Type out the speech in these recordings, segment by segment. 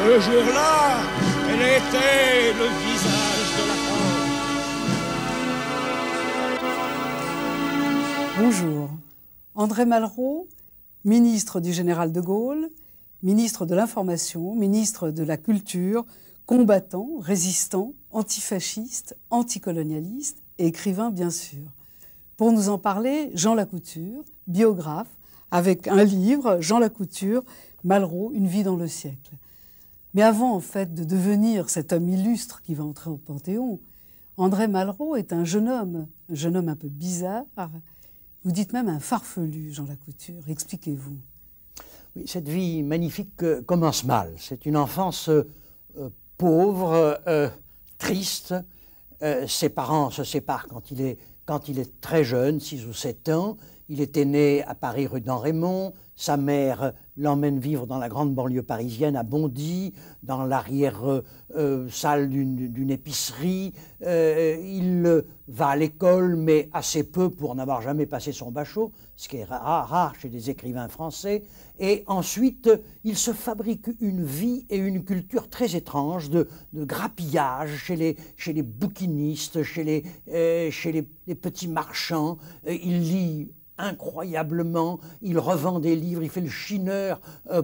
Ce jour-là, elle était le visage de la France. Bonjour. André Malraux, ministre du général de Gaulle, ministre de l'Information, ministre de la Culture, combattant, résistant, antifasciste, anticolonialiste et écrivain bien sûr. Pour nous en parler, Jean Lacouture, biographe, avec un livre, Jean Lacouture, Malraux, une vie dans le siècle. Mais avant en fait de devenir cet homme illustre qui va entrer au Panthéon, André Malraux est un jeune homme un peu bizarre. Vous dites même un farfelu, Jean Lacouture. Expliquez-vous. Oui, cette vie magnifique commence mal. C'est une enfance pauvre, triste. Ses parents se séparent quand il est très jeune, 6 ou 7 ans. Il était né à Paris, rue d'En-Rémont. Sa mère l'emmène vivre dans la grande banlieue parisienne, à Bondy, dans l'arrière-salle d'une épicerie. Il va à l'école, mais assez peu pour n'avoir jamais passé son bachot, ce qui est rare chez les écrivains français. Et ensuite, il se fabrique une vie et une culture très étranges de grappillage chez les bouquinistes, chez les petits marchands. Il lit incroyablement, il revend des livres, il fait le chineur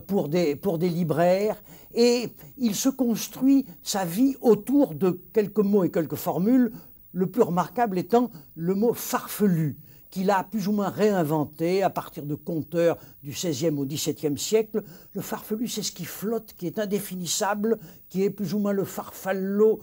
pour des libraires et il se construit sa vie autour de quelques mots et quelques formules, le plus remarquable étant le mot farfelu, qu'il a plus ou moins réinventé à partir de conteurs du XVIe au XVIIe siècle. Le farfelu, c'est ce qui flotte, qui est indéfinissable, qui est plus ou moins le farfallo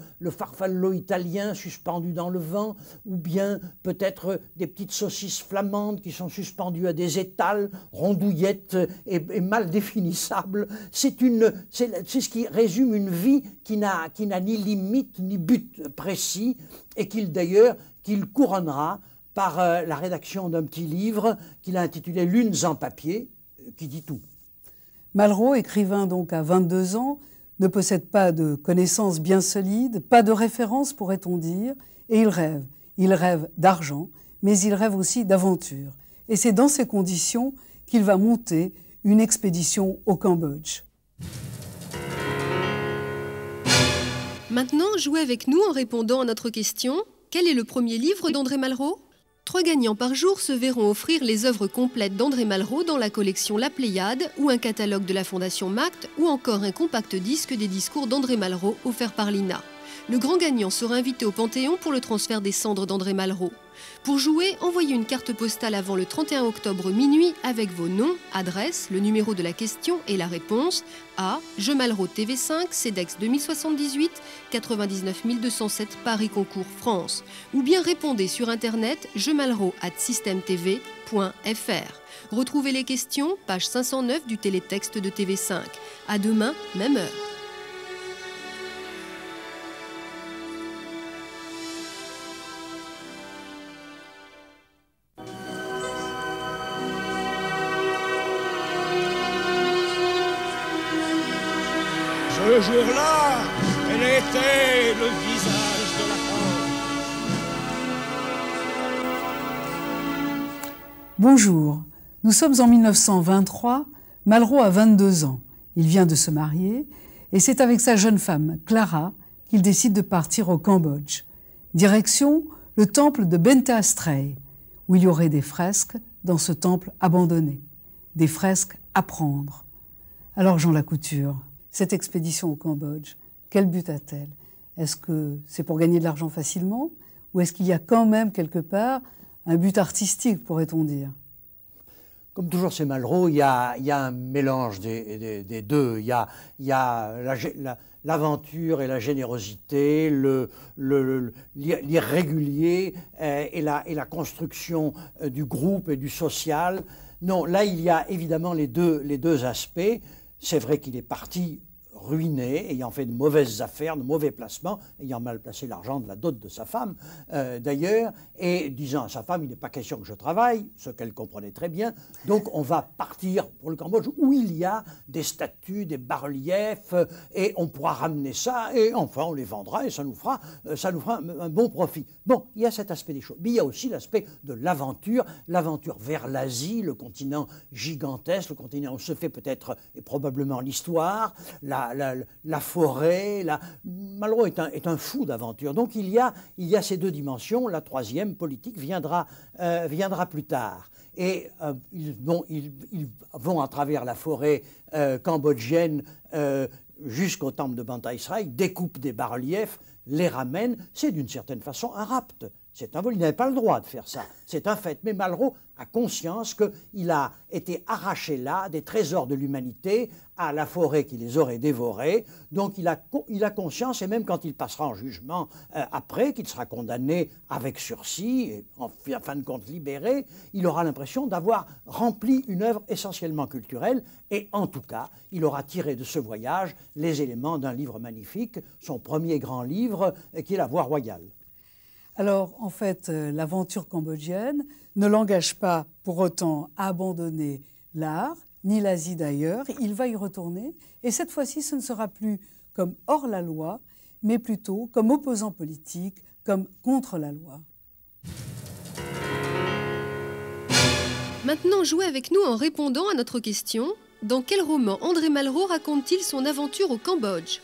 italien suspendu dans le vent, ou bien peut-être des petites saucisses flamandes qui sont suspendues à des étals, rondouillettes et mal définissables. C'est ce qui résume une vie qui n'a ni limite ni but précis, et qu'il couronnera par la rédaction d'un petit livre qu'il a intitulé « Lunes en papier », qui dit tout. Malraux, écrivain donc à 22 ans, ne possède pas de connaissances bien solides, pas de références pourrait-on dire, et il rêve. Il rêve d'argent, mais il rêve aussi d'aventure. Et c'est dans ces conditions qu'il va monter une expédition au Cambodge. Maintenant, jouez avec nous en répondant à notre question. Quel est le premier livre d'André Malraux ? 3 gagnants par jour se verront offrir les œuvres complètes d'André Malraux dans la collection La Pléiade ou un catalogue de la Fondation MACT ou encore un compact disque des discours d'André Malraux offert par l'INA. Le grand gagnant sera invité au Panthéon pour le transfert des cendres d'André Malraux. Pour jouer, envoyez une carte postale avant le 31 octobre minuit avec vos noms, adresses, le numéro de la question et la réponse à Je Malraux TV5, CEDEX 2078, 99 207 Paris Concours France. Ou bien répondez sur internet jemalraux@systemtv.fr. Retrouvez les questions, page 509 du télétexte de TV5. À demain, même heure. Ce jour-là, elle était le visage de la France. Bonjour, nous sommes en 1923, Malraux a 22 ans. Il vient de se marier et c'est avec sa jeune femme, Clara, qu'il décide de partir au Cambodge. Direction le temple de Benta Astray, où il y aurait des fresques dans ce temple abandonné. Des fresques à prendre. Alors Jean Lacouture, cette expédition au Cambodge, quel but a-t-elle? Est-ce que c'est pour gagner de l'argent facilement ou est-ce qu'il y a quand même quelque part un but artistique, pourrait-on dire? Comme toujours chez Malraux, il y a un mélange des deux. Il y a l'aventure et la générosité, l'irrégulier et la construction du groupe et du social. Non, là, il y a évidemment les deux aspects. C'est vrai qu'il est parti ruiné, ayant fait de mauvaises affaires, de mauvais placements, ayant mal placé l'argent de la dot de sa femme, d'ailleurs, et disant à sa femme, il n'est pas question que je travaille, ce qu'elle comprenait très bien, donc on va partir pour le Cambodge, où il y a des statues, des bas-reliefs, et on pourra ramener ça, et enfin on les vendra, et ça nous fera un bon profit. Bon, il y a cet aspect des choses, mais il y a aussi l'aspect de l'aventure vers l'Asie, le continent gigantesque, le continent où se fait peut-être et probablement l'histoire, la la forêt. Malraux est un fou d'aventure. Donc il y a ces deux dimensions. La troisième, politique, viendra plus tard. Et ils vont à travers la forêt cambodgienne jusqu'au temple de Bantai Srai, découpent des bas-reliefs, les ramènent. C'est d'une certaine façon un rapt. C'est un vol, il n'avait pas le droit de faire ça, c'est un fait. Mais Malraux a conscience qu'il a été arraché là des trésors de l'humanité à la forêt qui les aurait dévorés. Donc il a conscience, et même quand il passera en jugement après, qu'il sera condamné avec sursis, et en fin de compte libéré, il aura l'impression d'avoir rempli une œuvre essentiellement culturelle, et en tout cas, il aura tiré de ce voyage les éléments d'un livre magnifique, son premier grand livre, qui est La Voie royale. Alors, en fait, l'aventure cambodgienne ne l'engage pas pour autant à abandonner l'art, ni l'Asie d'ailleurs. Il va y retourner. Et cette fois-ci, ce ne sera plus comme hors la loi, mais plutôt comme opposant politique, comme contre la loi. Maintenant, jouez avec nous en répondant à notre question. Dans quel roman André Malraux raconte-t-il son aventure au Cambodge ?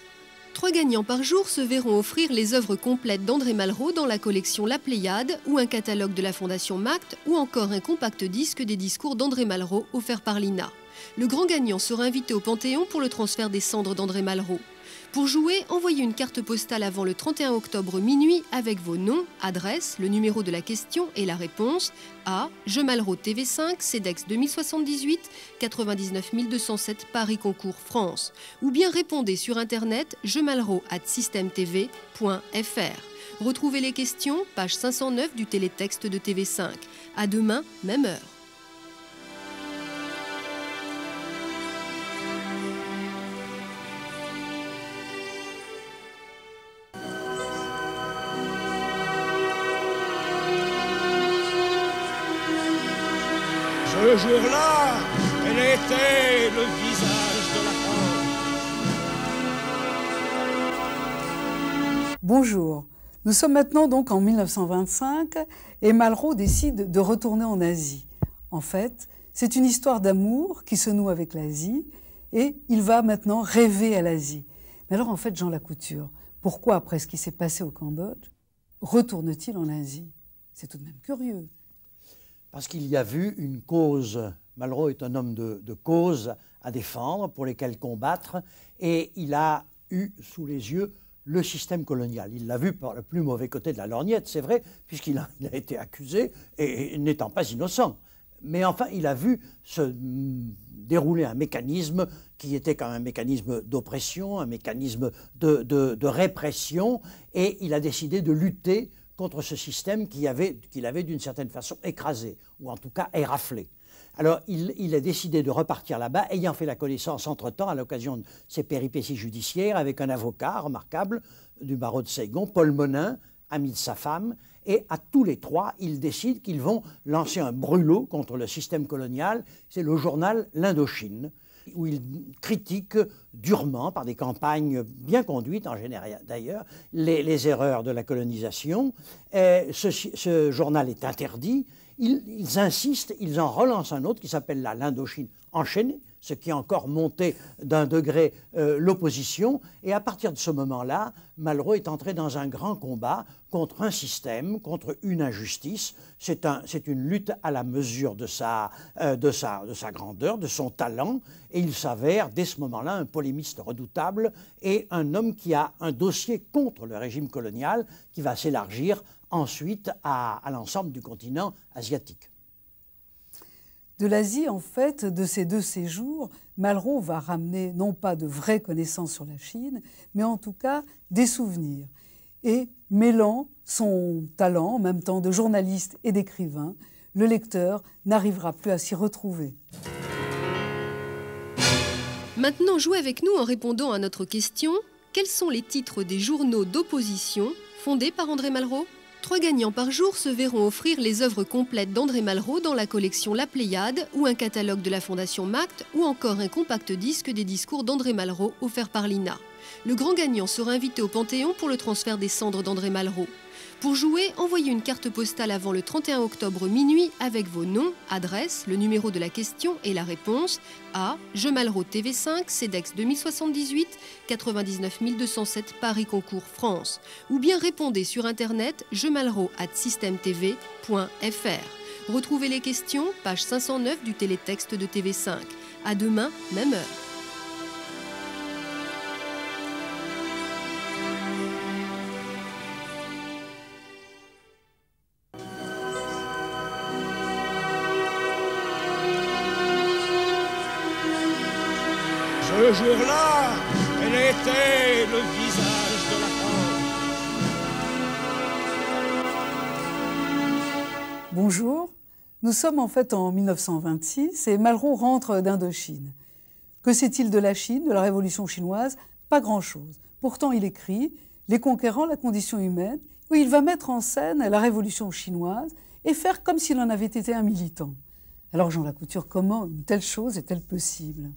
3 gagnants par jour se verront offrir les œuvres complètes d'André Malraux dans la collection La Pléiade, ou un catalogue de la Fondation MACT, ou encore un compact disque des discours d'André Malraux offert par l'INA. Le grand gagnant sera invité au Panthéon pour le transfert des cendres d'André Malraux. Pour jouer, envoyez une carte postale avant le 31 octobre minuit avec vos noms, adresses, le numéro de la question et la réponse à Je Malraux TV5, CEDEX 2078, 99 207 Paris Concours France. Ou bien répondez sur internet jemalraux@systemtv.fr. Retrouvez les questions, page 509 du télétexte de TV5. À demain, même heure. Ce jour-là, elle était le visage de la France. Bonjour. Nous sommes maintenant donc en 1925 et Malraux décide de retourner en Asie. En fait, c'est une histoire d'amour qui se noue avec l'Asie et il va maintenant rêver à l'Asie. Mais alors en fait, Jean Lacouture, pourquoi après ce qui s'est passé au Cambodge, retourne-t-il en Asie? C'est tout de même curieux. Parce qu'il y a vu une cause. Malraux est un homme de cause à défendre, pour lesquelles combattre, et il a eu sous les yeux le système colonial. Il l'a vu par le plus mauvais côté de la lorgnette, c'est vrai, puisqu'il a été accusé, et n'étant pas innocent. Mais enfin, il a vu se dérouler un mécanisme qui était quand même un mécanisme d'oppression, un mécanisme de répression, et il a décidé de lutter contre ce système qu'il avait d'une certaine façon écrasé, ou en tout cas éraflé. Alors il a décidé de repartir là-bas, ayant fait la connaissance entre-temps, à l'occasion de ses péripéties judiciaires, avec un avocat remarquable du barreau de Saigon, Paul Monin, ami de sa femme, et à tous les trois, ils décident qu'ils vont lancer un brûlot contre le système colonial. C'est le journal L'Indochine, où il critique durement, par des campagnes bien conduites en général d'ailleurs, les erreurs de la colonisation. Ce journal est interdit. Ils insistent, ils en relancent un autre qui s'appelle L'Indochine enchaînée, ce qui a encore monté d'un degré l'opposition. Et à partir de ce moment-là, Malraux est entré dans un grand combat contre un système, contre une injustice. C'est une lutte à la mesure de sa grandeur, de son talent. Et il s'avère, dès ce moment-là, un polémiste redoutable et un homme qui a un dossier contre le régime colonial qui va s'élargir ensuite à l'ensemble du continent asiatique. De l'Asie, en fait, de ces 2 séjours, Malraux va ramener non pas de vraies connaissances sur la Chine, mais en tout cas des souvenirs. Et mêlant son talent, en même temps de journaliste et d'écrivain, le lecteur n'arrivera plus à s'y retrouver. Maintenant, jouez avec nous en répondant à notre question. Quels sont les titres des journaux d'opposition fondés par André Malraux ? 3 gagnants par jour se verront offrir les œuvres complètes d'André Malraux dans la collection La Pléiade, ou un catalogue de la Fondation MACT, ou encore un compact disque des discours d'André Malraux offert par l'INA. Le grand gagnant sera invité au Panthéon pour le transfert des cendres d'André Malraux. Pour jouer, envoyez une carte postale avant le 31 octobre minuit avec vos noms, adresse, le numéro de la question et la réponse à Je Malraux TV5, CEDEX 2078, 99 207 Paris Concours France. Ou bien répondez sur internet jemalraux@systemtv.fr. Retrouvez les questions, page 509 du télétexte de TV5. À demain, même heure. Ce jour-là, elle était le visage de la France. Bonjour, nous sommes en fait en 1926 et Malraux rentre d'Indochine. Que sait-il de la Chine, de la Révolution chinoise? Pas grand-chose. Pourtant, il écrit « Les conquérants, la condition humaine », où il va mettre en scène la Révolution chinoise et faire comme s'il en avait été un militant. Alors Jean Lacouture, comment une telle chose est-elle possible?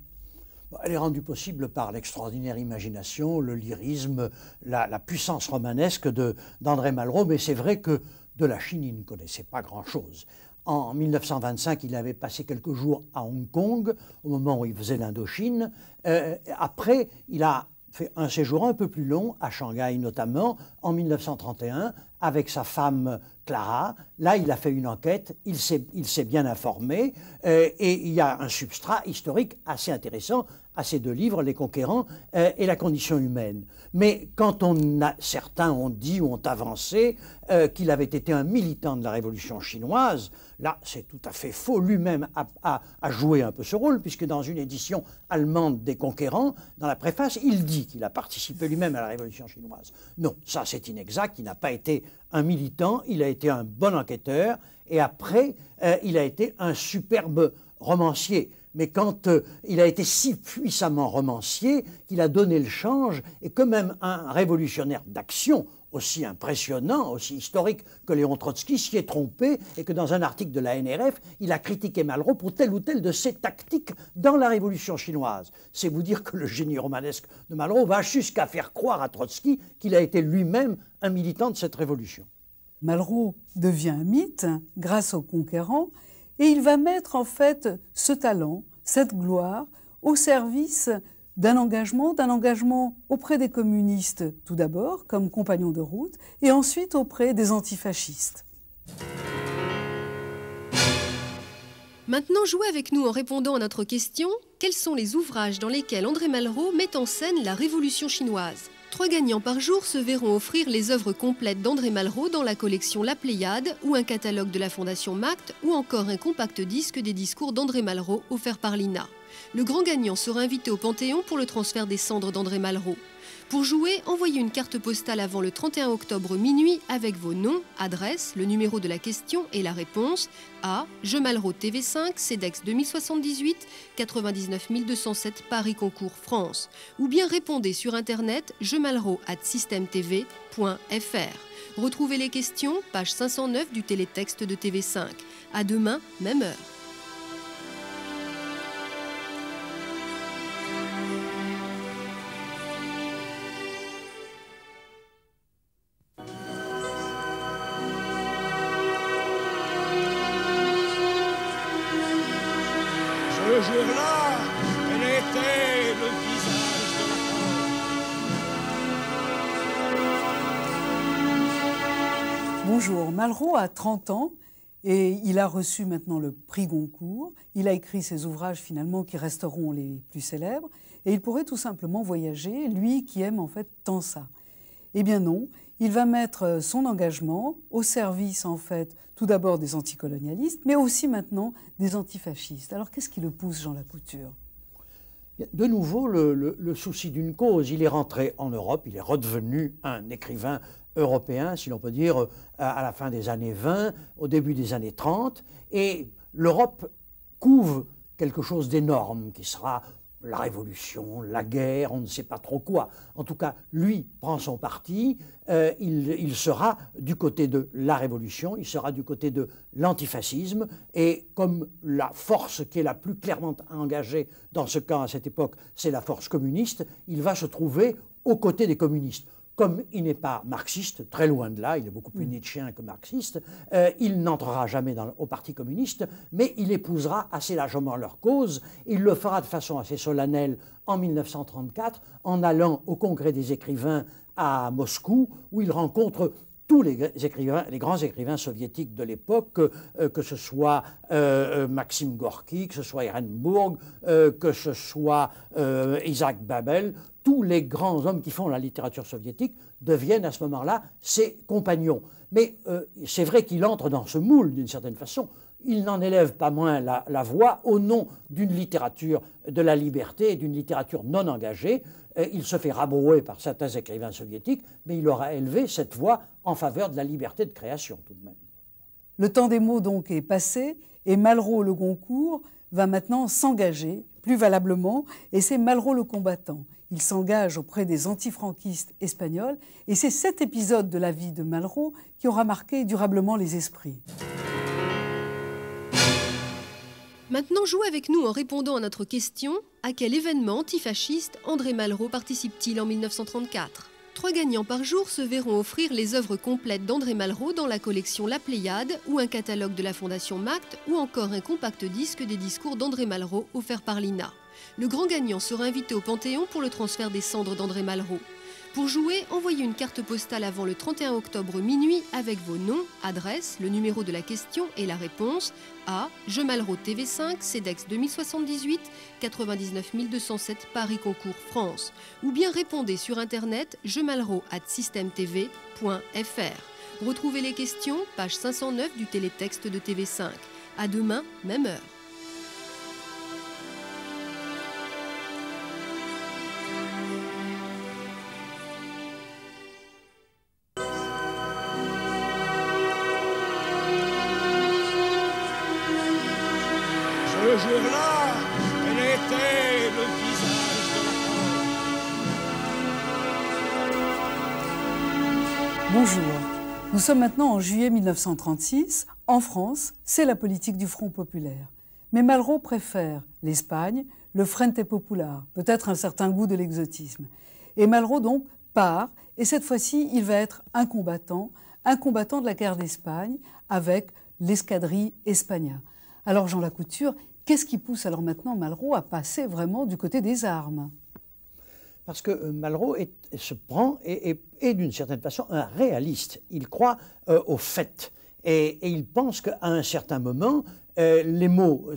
Elle est rendue possible par l'extraordinaire imagination, le lyrisme, la puissance romanesque d'André Malraux, mais c'est vrai que de la Chine, il ne connaissait pas grand-chose. En 1925, il avait passé quelques jours à Hong Kong, au moment où il faisait l'Indochine. Après, il a fait un séjour un peu plus long, à Shanghai notamment, en 1931, avec sa femme Clara. Là, il a fait une enquête, il s'est bien informé, et il y a un substrat historique assez intéressant à ces deux livres, Les Conquérants et La Condition humaine. Mais quand certains ont dit ou ont avancé qu'il avait été un militant de la Révolution chinoise, là, c'est tout à fait faux. Lui-même a joué un peu ce rôle, puisque dans une édition allemande des Conquérants, dans la préface, il dit qu'il a participé lui-même à la Révolution chinoise. Non, ça c'est inexact, il n'a pas été un militant, il a été un bon enquêteur, et après, il a été un superbe romancier. Mais quand il a été si puissamment romancier qu'il a donné le change, et que même un révolutionnaire d'action aussi impressionnant, aussi historique que Léon Trotsky s'y est trompé, et que dans un article de la NRF, il a critiqué Malraux pour telle ou telle de ses tactiques dans la Révolution chinoise. C'est vous dire que le génie romanesque de Malraux va jusqu'à faire croire à Trotsky qu'il a été lui-même un militant de cette révolution. Malraux devient un mythe grâce aux Conquérants, et il va mettre en fait ce talent, cette gloire, au service d'un engagement auprès des communistes tout d'abord, comme compagnon de route, et ensuite auprès des antifascistes. Maintenant, jouez avec nous en répondant à notre question. Quels sont les ouvrages dans lesquels André Malraux met en scène la Révolution chinoise? 3 gagnants par jour se verront offrir les œuvres complètes d'André Malraux dans la collection La Pléiade, ou un catalogue de la Fondation MACT, ou encore un compact disque des discours d'André Malraux offert par l'INA. Le grand gagnant sera invité au Panthéon pour le transfert des cendres d'André Malraux. Pour jouer, envoyez une carte postale avant le 31 octobre minuit avec vos noms, adresse, le numéro de la question et la réponse à Je Malraux TV5, CEDEX 2078, 99 207 Paris Concours France. Ou bien répondez sur internet jemalraux@systemtv.fr. Retrouvez les questions, page 509 du télétexte de TV5. À demain, même heure. Ce jour-là, elle était le visage de la France. Bonjour, Malraux a 30 ans et il a reçu maintenant le prix Goncourt. Il a écrit ses ouvrages finalement qui resteront les plus célèbres et il pourrait tout simplement voyager, lui qui aime en fait tant ça. Eh bien non, il va mettre son engagement au service en fait tout d'abord des anticolonialistes, mais aussi maintenant des antifascistes. Alors qu'est-ce qui le pousse, Jean Lacouture? De nouveau, le souci d'une cause. Il est rentré en Europe, il est redevenu un écrivain européen, si l'on peut dire, à la fin des années 20, au début des années 30, et l'Europe couve quelque chose d'énorme qui sera la révolution, la guerre, on ne sait pas trop quoi. En tout cas, lui prend son parti, il sera du côté de la révolution, il sera du côté de l'antifascisme, et comme la force qui est la plus clairement engagée dans ce camp à cette époque, c'est la force communiste, il va se trouver aux côtés des communistes. comme il n'est pas marxiste, très loin de là, il est beaucoup plus nietzschéen que marxiste, il n'entrera jamais au Parti communiste, mais il épousera assez largement leur cause. Il le fera de façon assez solennelle en 1934, en allant au Congrès des écrivains à Moscou, où il rencontre tous les grands écrivains soviétiques de l'époque, que ce soit Maxime Gorky, que ce soit Ehrenburg, que ce soit Isaac Babel, tous les grands hommes qui font la littérature soviétique deviennent à ce moment-là ses compagnons. Mais c'est vrai qu'il entre dans ce moule d'une certaine façon. Il n'en élève pas moins la voix au nom d'une littérature de la liberté et d'une littérature non engagée. Il se fait rabrouer par certains écrivains soviétiques, mais il aura élevé cette voix en faveur de la liberté de création tout de même. Le temps des mots donc est passé et Malraux le Goncourt va maintenant s'engager plus valablement, et c'est Malraux le combattant. Il s'engage auprès des antifranquistes espagnols et c'est cet épisode de la vie de Malraux qui aura marqué durablement les esprits. Maintenant, jouez avec nous en répondant à notre question « À quel événement antifasciste André Malraux participe-t-il en 1934 ?» 3 gagnants par jour se verront offrir les œuvres complètes d'André Malraux dans la collection La Pléiade ou un catalogue de la Fondation MACT ou encore un compact disque des discours d'André Malraux offert par l'INA. Le grand gagnant sera invité au Panthéon pour le transfert des cendres d'André Malraux. Pour jouer, envoyez une carte postale avant le 31 octobre minuit avec vos noms, adresses, le numéro de la question et la réponse à Je Malraux TV5, CEDEX 2078, 99 207 Paris Concours France. Ou bien répondez sur internet jemalraux@systemtv.fr. Retrouvez les questions, page 509 du télétexte de TV5. À demain, même heure. Ce jour-là, elle était le visage de la France. Bonjour. Nous sommes maintenant en juillet 1936. En France, c'est la politique du Front populaire. Mais Malraux préfère l'Espagne, le Frente Popular, peut-être un certain goût de l'exotisme. Et Malraux donc part, et cette fois-ci, il va être un combattant de la guerre d'Espagne avec l'escadrille España. Alors Jean Lacouture, qu'est-ce qui pousse alors maintenant Malraux à passer vraiment du côté des armes? Parce que Malraux se prend et est d'une certaine façon un réaliste. Il croit aux faits. Et il pense qu'à un certain moment, les mots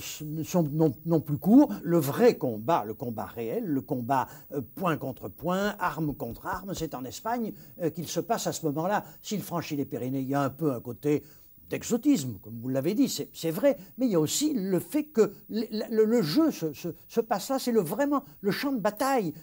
sont non plus courts. Le vrai combat, le combat réel, le combat point contre point, arme contre arme, c'est en Espagne qu'il se passe à ce moment-là. S'il franchit les Pyrénées, il y a un peu un côté d'exotisme, comme vous l'avez dit, c'est vrai, mais il y a aussi le fait que le jeu se passe là, c'est vraiment le champ de bataille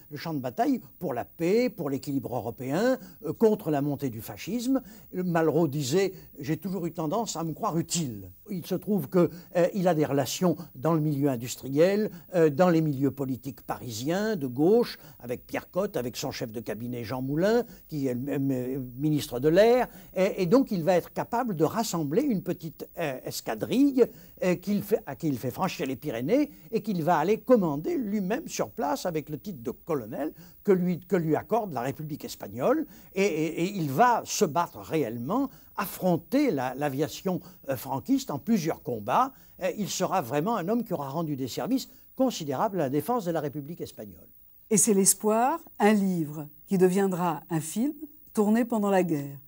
pour la paix, pour l'équilibre européen, contre la montée du fascisme. Malraux disait « j'ai toujours eu tendance à me croire utile ». Il se trouve qu'il a des relations dans le milieu industriel, dans les milieux politiques parisiens, de gauche, avec Pierre Cotte, avec son chef de cabinet Jean Moulin, qui est ministre de l'Air, et donc il va être capable de rassembler une petite escadrille à qui il fait franchir les Pyrénées et qu'il va aller commander lui-même sur place avec le titre de colonel que lui accorde la République espagnole, et il va se battre réellement, affronter l'aviation franquiste en plusieurs combats. Il sera vraiment un homme qui aura rendu des services considérables à la défense de la République espagnole. Et c'est l'Espoir, un livre qui deviendra un film tourné pendant la guerre.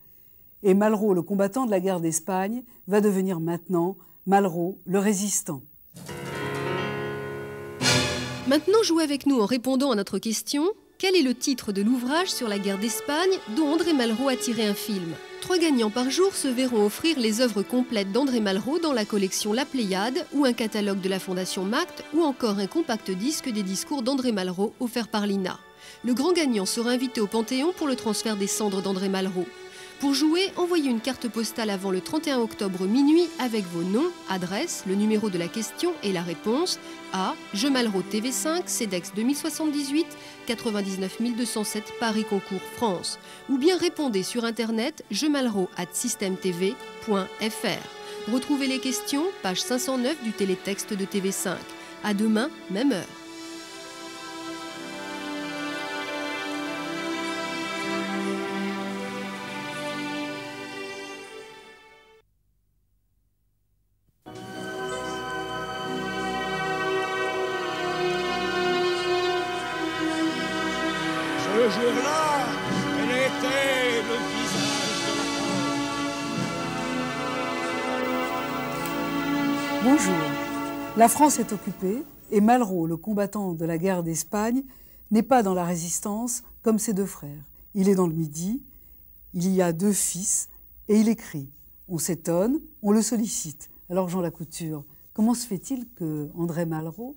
Et Malraux, le combattant de la guerre d'Espagne, va devenir maintenant Malraux, le résistant. Maintenant, jouez avec nous en répondant à notre question. Quel est le titre de l'ouvrage sur la guerre d'Espagne dont André Malraux a tiré un film? 3 gagnants par jour se verront offrir les œuvres complètes d'André Malraux dans la collection La Pléiade ou un catalogue de la Fondation MACT ou encore un compact disque des discours d'André Malraux offert par l'INA. Le grand gagnant sera invité au Panthéon pour le transfert des cendres d'André Malraux. Pour jouer, envoyez une carte postale avant le 31 octobre minuit avec vos noms, adresses, le numéro de la question et la réponse à Je Malraux TV5, CEDEX 2078, 99 207 Paris Concours France. Ou bien répondez sur internet jemalraux@systemtv.fr. Retrouvez les questions, page 509 du télétexte de TV5. À demain, même heure. Ce jour-là, elle était le visage de la France. Bonjour. La France est occupée et Malraux, le combattant de la guerre d'Espagne, n'est pas dans la résistance comme ses deux frères. Il est dans le Midi, il y a deux fils et il écrit. On s'étonne, on le sollicite. Alors Jean Lacouture, comment se fait-il que André Malraux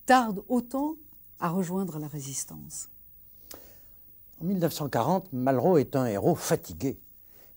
tarde autant à rejoindre la résistance? En 1940, Malraux est un héros fatigué.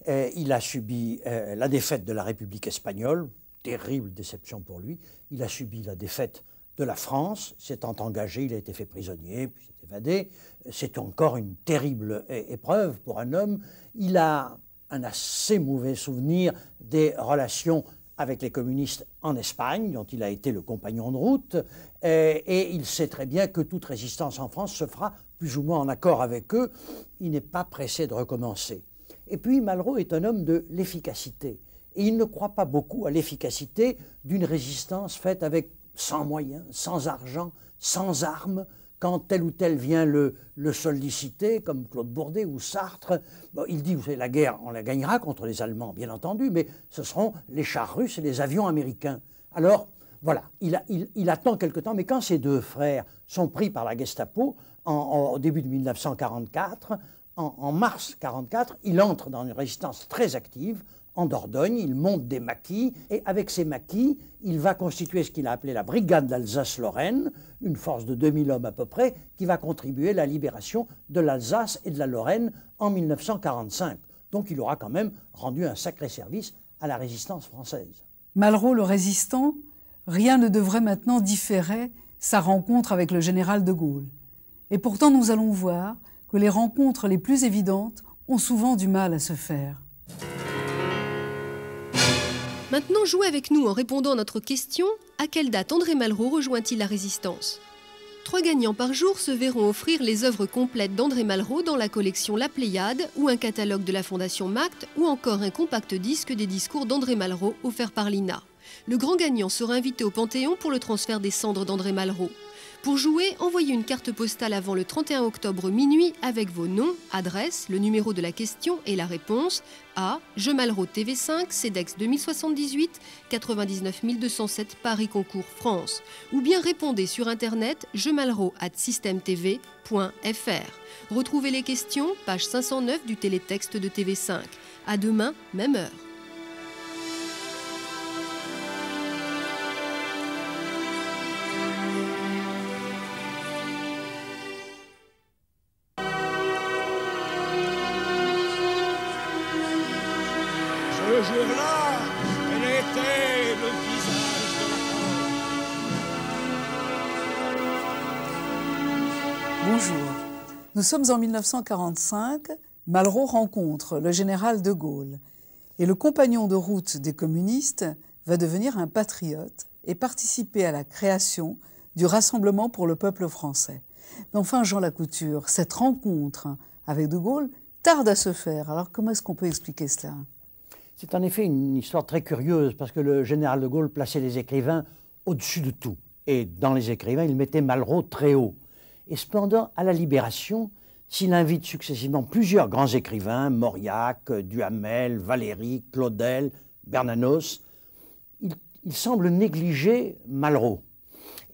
Il a subi la défaite de la République espagnole, terrible déception pour lui. Il a subi la défaite de la France, s'étant engagé, il a été fait prisonnier, puis s'est évadé. C'est encore une terrible épreuve pour un homme. Il a un assez mauvais souvenir des relations avec les communistes en Espagne, dont il a été le compagnon de route, et il sait très bien que toute résistance en France se fera plus ou moins en accord avec eux. Il n'est pas pressé de recommencer. Et puis Malraux est un homme de l'efficacité, et il ne croit pas beaucoup à l'efficacité d'une résistance faite avec sans moyens, sans argent, sans armes. Quand tel ou tel vient le solliciter, comme Claude Bourdet ou Sartre, bon, il dit, vous savez, la guerre, on la gagnera contre les Allemands, bien entendu, mais ce seront les chars russes et les avions américains. Alors, voilà, il attend quelque temps, mais quand ses deux frères sont pris par la Gestapo, au début de 1944, en mars 1944, il entre dans une résistance très active, en Dordogne, il monte des maquis, et avec ces maquis, il va constituer ce qu'il a appelé la Brigade d'Alsace-Lorraine, une force de 2000 hommes à peu près, qui va contribuer à la libération de l'Alsace et de la Lorraine en 1945. Donc il aura quand même rendu un sacré service à la résistance française. Malraux, le résistant, rien ne devrait maintenant différer sa rencontre avec le général de Gaulle. Et pourtant, nous allons voir que les rencontres les plus évidentes ont souvent du mal à se faire. Maintenant, jouez avec nous en répondant à notre question « À quelle date André Malraux rejoint-il la résistance ?» 3 gagnants par jour se verront offrir les œuvres complètes d'André Malraux dans la collection La Pléiade ou un catalogue de la Fondation MACT ou encore un compact disque des discours d'André Malraux offert par l'INA. Le grand gagnant sera invité au Panthéon pour le transfert des cendres d'André Malraux. Pour jouer, envoyez une carte postale avant le 31 octobre minuit avec vos noms, adresse, le numéro de la question et la réponse à Je Malraux TV5, CEDEX 2078, 99 207 Paris Concours France. Ou bien répondez sur internet jemalraux@systemtv.fr. Retrouvez les questions, page 509 du télétexte de TV5. À demain, même heure. Ce jour-là, elle était le visage de la France. Bonjour. Nous sommes en 1945. Malraux rencontre le général de Gaulle. Et le compagnon de route des communistes va devenir un patriote et participer à la création du Rassemblement pour le peuple français. Mais enfin, Jean Lacouture, cette rencontre avec de Gaulle tarde à se faire. Alors comment est-ce qu'on peut expliquer cela ? C'est en effet une histoire très curieuse parce que le général de Gaulle plaçait les écrivains au-dessus de tout. Et dans les écrivains, il mettait Malraux très haut. Et cependant, à la Libération, s'il invite successivement plusieurs grands écrivains, Mauriac, Duhamel, Valéry, Claudel, Bernanos, il semble négliger Malraux.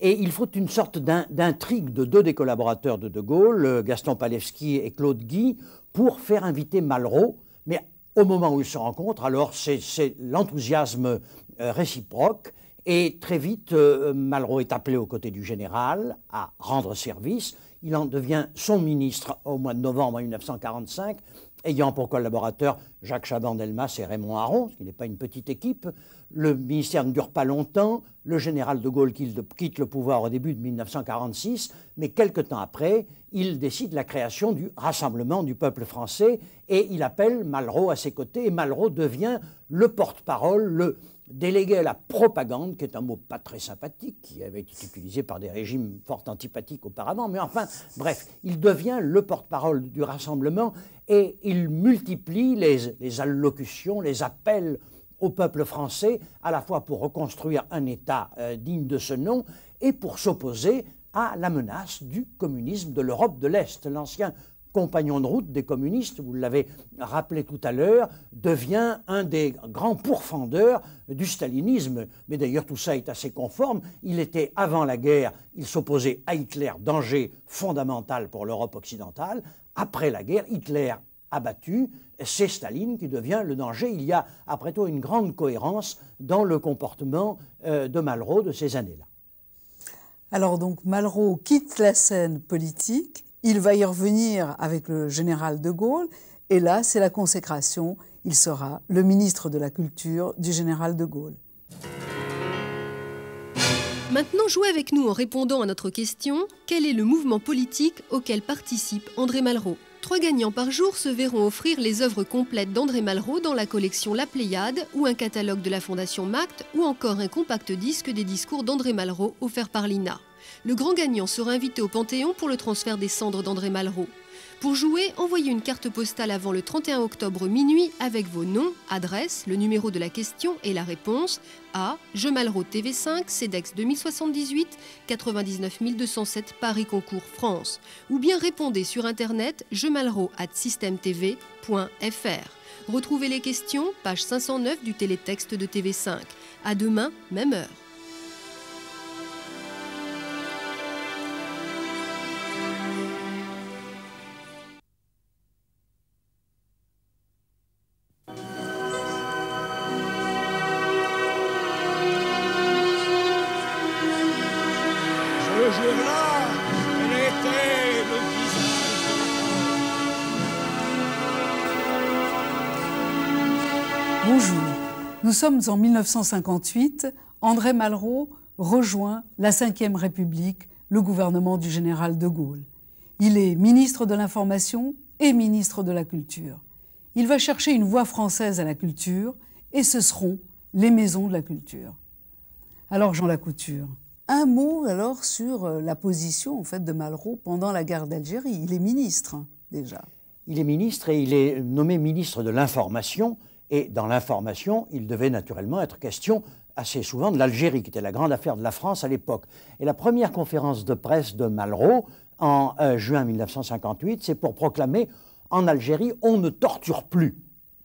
Et il faut une sorte d'intrigue de 2 des collaborateurs de Gaulle, Gaston Palevski et Claude Guy, pour faire inviter Malraux. Mais au moment où ils se rencontrent, alors c'est l'enthousiasme réciproque. Et très vite, Malraux est appelé aux côtés du général à rendre service. Il en devient son ministre au mois de novembre 1945, ayant pour collaborateurs Jacques Chaban-Delmas et Raymond Aron, ce qui n'est pas une petite équipe. Le ministère ne dure pas longtemps. Le général de Gaulle quitte le pouvoir au début de 1946, mais quelque temps après, il décide la création du Rassemblement du peuple français et il appelle Malraux à ses côtés. Et Malraux devient le porte-parole, le délégué à la propagande, qui est un mot pas très sympathique, qui avait été utilisé par des régimes fort antipathiques auparavant, mais enfin, bref, il devient le porte-parole du Rassemblement et il multiplie les allocutions, les appels au peuple français, à la fois pour reconstruire un État digne de ce nom et pour s'opposer à la menace du communisme de l'Europe de l'Est, l'ancien compagnon de route des communistes, vous l'avez rappelé tout à l'heure, devient un des grands pourfendeurs du stalinisme. Mais d'ailleurs, tout ça est assez conforme. Il était, avant la guerre, il s'opposait à Hitler, danger fondamental pour l'Europe occidentale. Après la guerre, Hitler abattu, c'est Staline qui devient le danger. Il y a, après tout, une grande cohérence dans le comportement de Malraux de ces années-là. Alors donc, Malraux quitte la scène politique. Il va y revenir avec le général de Gaulle, et là, c'est la consécration. Il sera le ministre de la Culture du général de Gaulle. Maintenant, jouez avec nous en répondant à notre question. Quel est le mouvement politique auquel participe André Malraux? 3 gagnants par jour se verront offrir les œuvres complètes d'André Malraux dans la collection La Pléiade, ou un catalogue de la Fondation MACT, ou encore un compact disque des discours d'André Malraux offert par l'INA. Le grand gagnant sera invité au Panthéon pour le transfert des cendres d'André Malraux. Pour jouer, envoyez une carte postale avant le 31 octobre minuit avec vos noms, adresses, le numéro de la question et la réponse à Je Malraux TV5, CEDEX 2078, 99 207 Paris Concours France. Ou bien répondez sur internet jemalraux@systemtv.fr. Retrouvez les questions, page 509 du télétexte de TV5. À demain, même heure. Ce jour-là, elle était le visage de Bonjour, nous sommes en 1958. André Malraux rejoint la Ve République, le gouvernement du général de Gaulle. Il est ministre de l'Information et ministre de la Culture. Il va chercher une voix française à la culture, et ce seront les maisons de la culture. Alors Jean Lacouture, un mot alors sur la position en fait, de Malraux pendant la guerre d'Algérie. Il est ministre déjà. Il est ministre et il est nommé ministre de l'Information. Et dans l'information, il devait naturellement être question assez souvent de l'Algérie, qui était la grande affaire de la France à l'époque. Et la première conférence de presse de Malraux, en juin 1958, c'est pour proclamer « En Algérie, on ne torture plus ».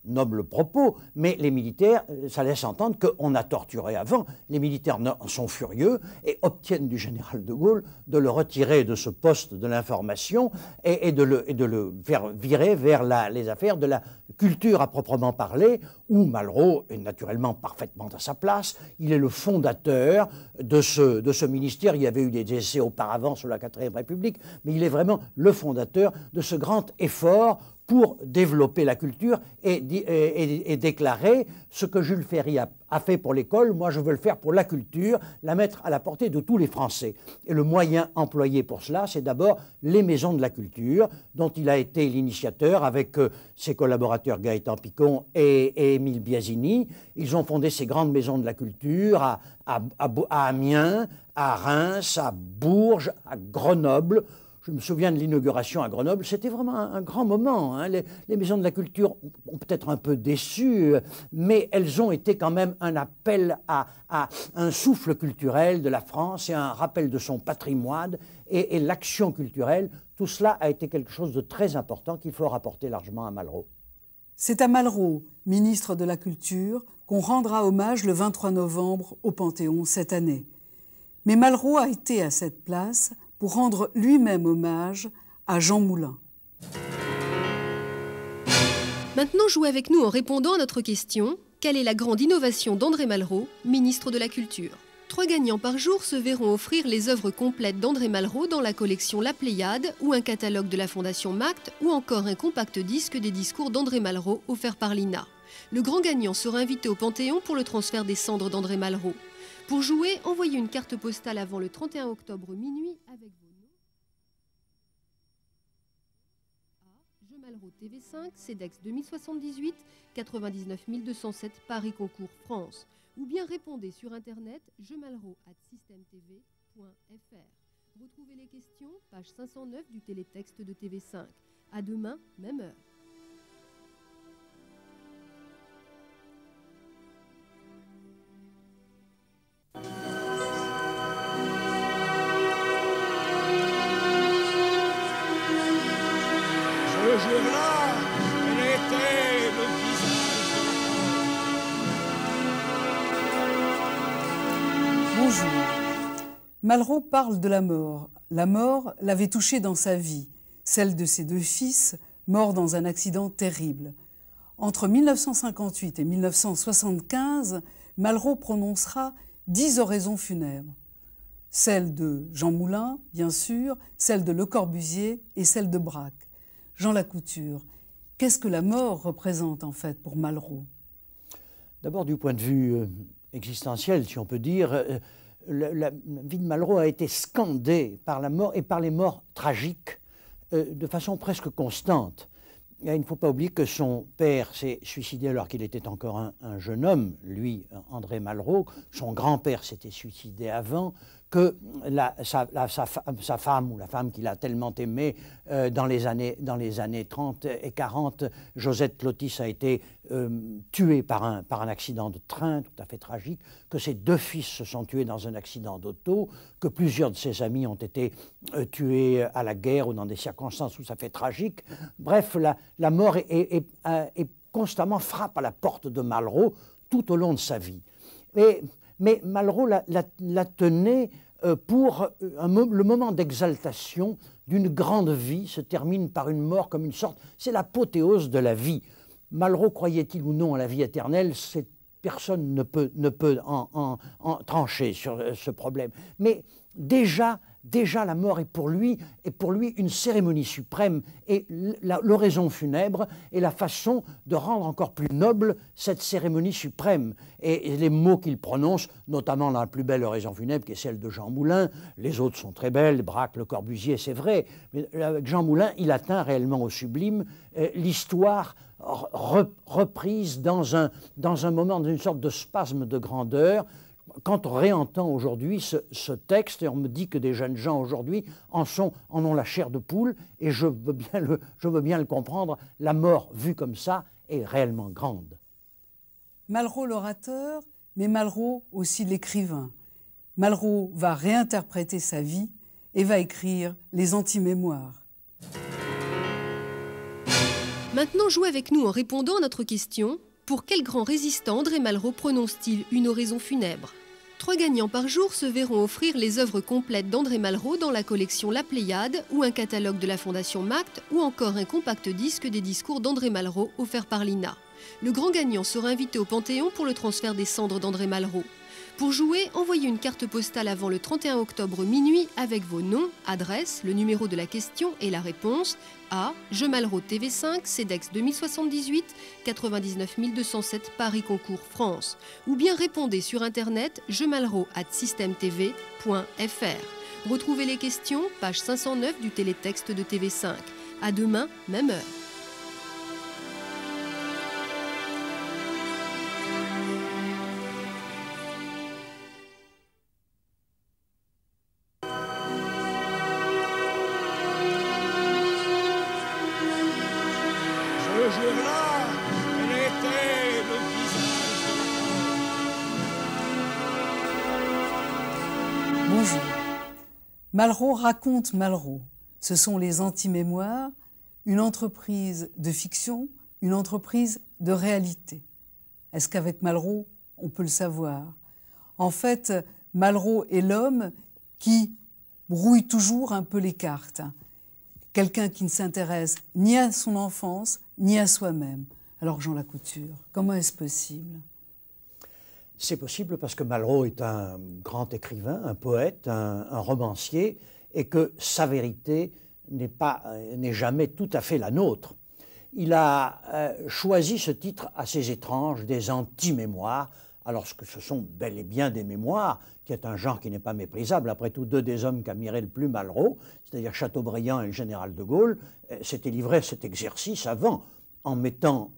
Noble propos, mais les militaires, ça laisse entendre qu'on a torturé avant. Les militaires sont furieux et obtiennent du général de Gaulle de le retirer de ce poste de l'information et de le faire virer vers les affaires de la culture à proprement parler, où Malraux est naturellement parfaitement à sa place. Il est le fondateur de ce ministère. Il y avait eu des essais auparavant sous la 4e République, mais il est vraiment le fondateur de ce grand effort pour développer la culture et déclarer ce que Jules Ferry a fait pour l'école, moi je veux le faire pour la culture, la mettre à la portée de tous les Français. Et le moyen employé pour cela, c'est d'abord les maisons de la culture, dont il a été l'initiateur avec ses collaborateurs Gaëtan Picon et Émile Biasini. Ils ont fondé ces grandes maisons de la culture à Amiens, à Reims, à Bourges, à Grenoble. Je me souviens de l'inauguration à Grenoble, c'était vraiment un grand moment. Hein. Les maisons de la culture ont peut-être un peu déçu, mais elles ont été quand même un appel à un souffle culturel de la France et un rappel de son patrimoine et l'action culturelle. Tout cela a été quelque chose de très important qu'il faut rapporter largement à Malraux. C'est à Malraux, ministre de la Culture, qu'on rendra hommage le 23 novembre au Panthéon cette année. Mais Malraux a été à cette place pour rendre lui-même hommage à Jean Moulin. Maintenant, jouez avec nous en répondant à notre question. Quelle est la grande innovation d'André Malraux, ministre de la Culture? 3 gagnants par jour se verront offrir les œuvres complètes d'André Malraux dans la collection La Pléiade, ou un catalogue de la Fondation MACT, ou encore un compact disque des discours d'André Malraux offert par l'INA. Le grand gagnant sera invité au Panthéon pour le transfert des cendres d'André Malraux. Pour jouer, envoyez une carte postale avant le 31 octobre minuit avec vos noms. Je Malraux TV5, CEDEX 2078, 99 207 Paris Concours France. Ou bien répondez sur internet jemalraux@systemtv.fr. Retrouvez les questions, page 509 du télétexte de TV5. À demain, même heure. jour-là, elle était le visage de la Bonjour. Malraux parle de la mort. La mort l'avait touché dans sa vie, celle de ses deux fils, morts dans un accident terrible. Entre 1958 et 1975, Malraux prononcera 10 oraisons funèbres. Celle de Jean Moulin, bien sûr, celle de Le Corbusier et celle de Braque. Jean Lacouture, qu'est-ce que la mort représente en fait pour Malraux? D'abord, du point de vue existentiel, si on peut dire, la vie de Malraux a été scandée par la mort et par les morts tragiques de façon presque constante. Il ne faut pas oublier que son père s'est suicidé alors qu'il était encore un jeune homme, lui, André Malraux. Son grand-père s'était suicidé avant, que sa femme, ou la femme qu'il a tellement aimée dans les années 30 et 40, Josette Clotis, a été tuée par un accident de train tout à fait tragique, que ses deux fils se sont tués dans un accident d'auto, que plusieurs de ses amis ont été tués à la guerre ou dans des circonstances tout à fait tragiques. Bref, la mort est constamment frappe à la porte de Malraux tout au long de sa vie. Mais Malraux la tenait pour le moment d'exaltation d'une grande vie se termine par une mort comme une sorte, c'est l'apothéose de la vie. Malraux croyait-il ou non à la vie éternelle, personne ne peut en trancher sur ce problème. Mais déjà la mort est pour lui une cérémonie suprême, et l'oraison funèbre est la façon de rendre encore plus noble cette cérémonie suprême. Et les mots qu'il prononce, notamment la plus belle oraison funèbre qui est celle de Jean Moulin, les autres sont très belles, Braque, Le Corbusier, c'est vrai, mais avec Jean Moulin, il atteint réellement au sublime l'histoire reprise dans un moment, dans une sorte de spasme de grandeur. Quand on réentend aujourd'hui ce texte, et on me dit que des jeunes gens aujourd'hui en ont la chair de poule, et je veux bien le comprendre, la mort vue comme ça est réellement grande. Malraux l'orateur, mais Malraux aussi l'écrivain. Malraux va réinterpréter sa vie et va écrire les anti-mémoires. Maintenant, jouez avec nous en répondant à notre question. Pour quel grand résistant André Malraux prononce-t-il une oraison funèbre? 3 gagnants par jour se verront offrir les œuvres complètes d'André Malraux dans la collection La Pléiade, ou un catalogue de la Fondation MACT, ou encore un compact disque des discours d'André Malraux offert par l'INA. Le grand gagnant sera invité au Panthéon pour le transfert des cendres d'André Malraux. Pour jouer, envoyez une carte postale avant le 31 octobre minuit avec vos noms, adresses, le numéro de la question et la réponse à Je Malraux TV5, CEDEX 2078, 99 207 Paris Concours France. Ou bien répondez sur internet jemalraux@systemtv.fr. Retrouvez les questions, page 509 du télétexte de TV5. À demain, même heure. Ce jour-là, elle était le visage de la Bonjour. Malraux raconte Malraux. Ce sont les anti-mémoires, une entreprise de fiction, une entreprise de réalité. Est-ce qu'avec Malraux, on peut le savoir? En fait, Malraux est l'homme qui brouille toujours un peu les cartes. Quelqu'un qui ne s'intéresse ni à son enfance, ni à soi-même. Alors Jean Lacouture, comment est-ce possible? C'est possible parce que Malraux est un grand écrivain, un poète, un romancier, et que sa vérité n'est jamais tout à fait la nôtre. Il a choisi ce titre assez étrange, des anti-mémoires, alors que ce sont bel et bien des mémoires, qui est un genre qui n'est pas méprisable. Après tout, 2 des hommes qu'admirait le plus Malraux, c'est-à-dire Chateaubriand et le général de Gaulle, s'étaient livrés à cet exercice avant, en mettant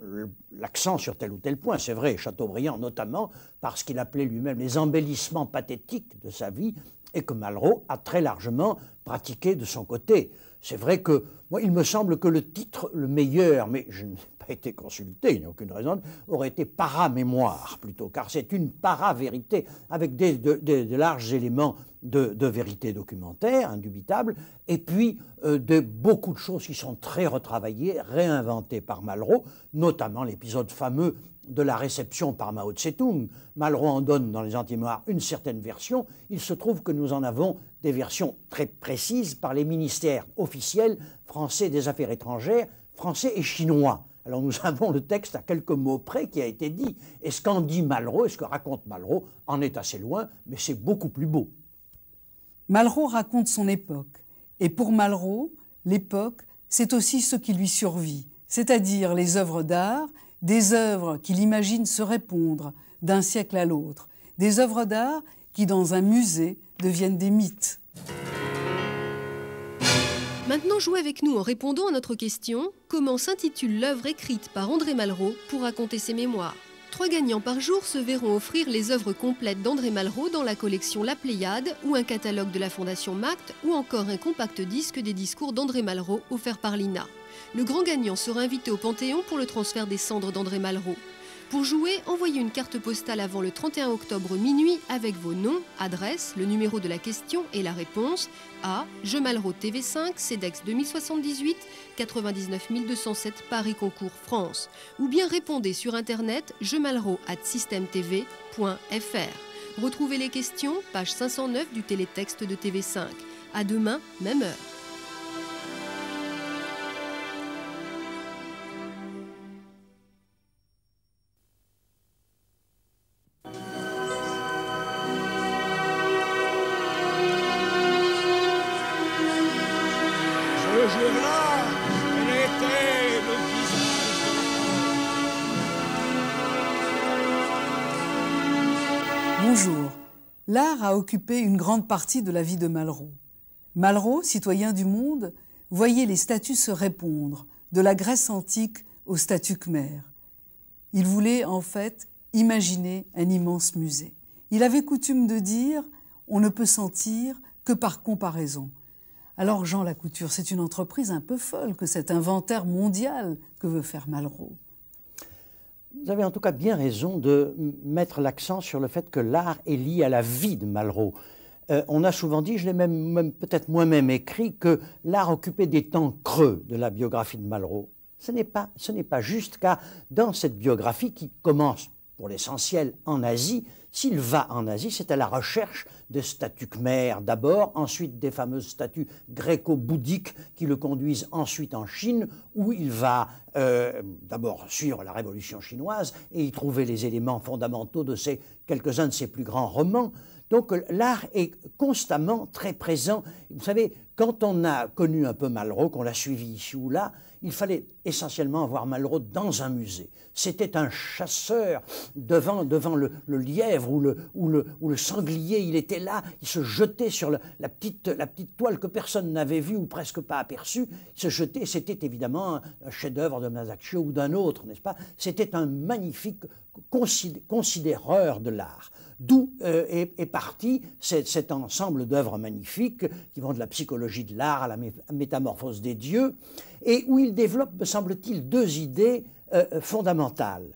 l'accent sur tel ou tel point. C'est vrai, Chateaubriand notamment, parce qu'il appelait lui-même les embellissements pathétiques de sa vie, et que Malraux a très largement pratiqué de son côté. c'est vrai que, moi, il me semble que le titre le meilleur, mais je n'ai pas été consulté, il n'y a aucune raison, aurait été paramémoire plutôt, car c'est une para-vérité avec de larges éléments de vérité documentaire, indubitable, et puis beaucoup de choses qui sont très retravaillées, réinventées par Malraux, notamment l'épisode fameux de la réception par Mao Tse-tung. Malraux en donne dans les Antimémoires une certaine version. Il se trouve que nous en avons des versions très précises par les ministères officiels français des Affaires étrangères, français et chinois. Alors nous avons le texte à quelques mots près qui a été dit. Et ce qu'en dit Malraux, et ce que raconte Malraux, en est assez loin, mais c'est beaucoup plus beau. Malraux raconte son époque. Et pour Malraux, l'époque, c'est aussi ce qui lui survit, c'est-à-dire les œuvres d'art, des œuvres qu'il imagine se répondre d'un siècle à l'autre, des œuvres d'art qui, dans un musée, deviennent des mythes. Maintenant, jouez avec nous en répondant à notre question « Comment s'intitule l'œuvre écrite par André Malraux pour raconter ses mémoires ?» 3 gagnants par jour se verront offrir les œuvres complètes d'André Malraux dans la collection La Pléiade ou un catalogue de la Fondation MACT ou encore un compact disque des discours d'André Malraux offert par l'INA. Le grand gagnant sera invité au Panthéon pour le transfert des cendres d'André Malraux. Pour jouer, envoyez une carte postale avant le 31 octobre minuit avec vos noms, adresses, le numéro de la question et la réponse à Je Malraux TV5, CEDEX 2078, 99 207 Paris Concours France. Ou bien répondez sur internet jemalraux@systemtv.fr. Retrouvez les questions, page 509 du télétexte de TV5. À demain, même heure. Ce jour-là, elle était le visage. Bonjour. L'art a occupé une grande partie de la vie de Malraux. Malraux, citoyen du monde, voyait les statues se répondre, de la Grèce antique aux statues khmères. Il voulait en fait imaginer un immense musée. Il avait coutume de dire « on ne peut sentir que par comparaison ». Alors Jean Lacouture, c'est une entreprise un peu folle que cet inventaire mondial que veut faire Malraux. Vous avez en tout cas bien raison de mettre l'accent sur le fait que l'art est lié à la vie de Malraux. On a souvent dit, je l'ai même peut-être moi-même écrit, que l'art occupait des temps creux de la biographie de Malraux. Ce n'est pas juste, car dans cette biographie qui commence pour l'essentiel en Asie, s'il va en Asie, c'est à la recherche de statues khmères d'abord, ensuite des fameuses statues gréco-bouddhiques qui le conduisent ensuite en Chine, où il va d'abord suivre la Révolution chinoise et y trouver les éléments fondamentaux de quelques-uns de ses plus grands romans. Donc l'art est constamment très présent. Vous savez, quand on a connu un peu Malraux, qu'on l'a suivi ici ou là, il fallait essentiellement avoir Malraux dans un musée. C'était un chasseur devant le lièvre ou le sanglier. Il était là, il se jetait sur la petite toile que personne n'avait vue ou presque pas aperçue. Il se jetait, c'était évidemment un chef-d'œuvre de Masaccio ou d'un autre, n'est-ce pas? C'était un magnifique considéreur de l'art. D'où est parti cet ensemble d'œuvres magnifiques qui vont de la psychologie de l'art à la métamorphose des dieux, et où il développe, me semble-t-il, 2 idées fondamentales.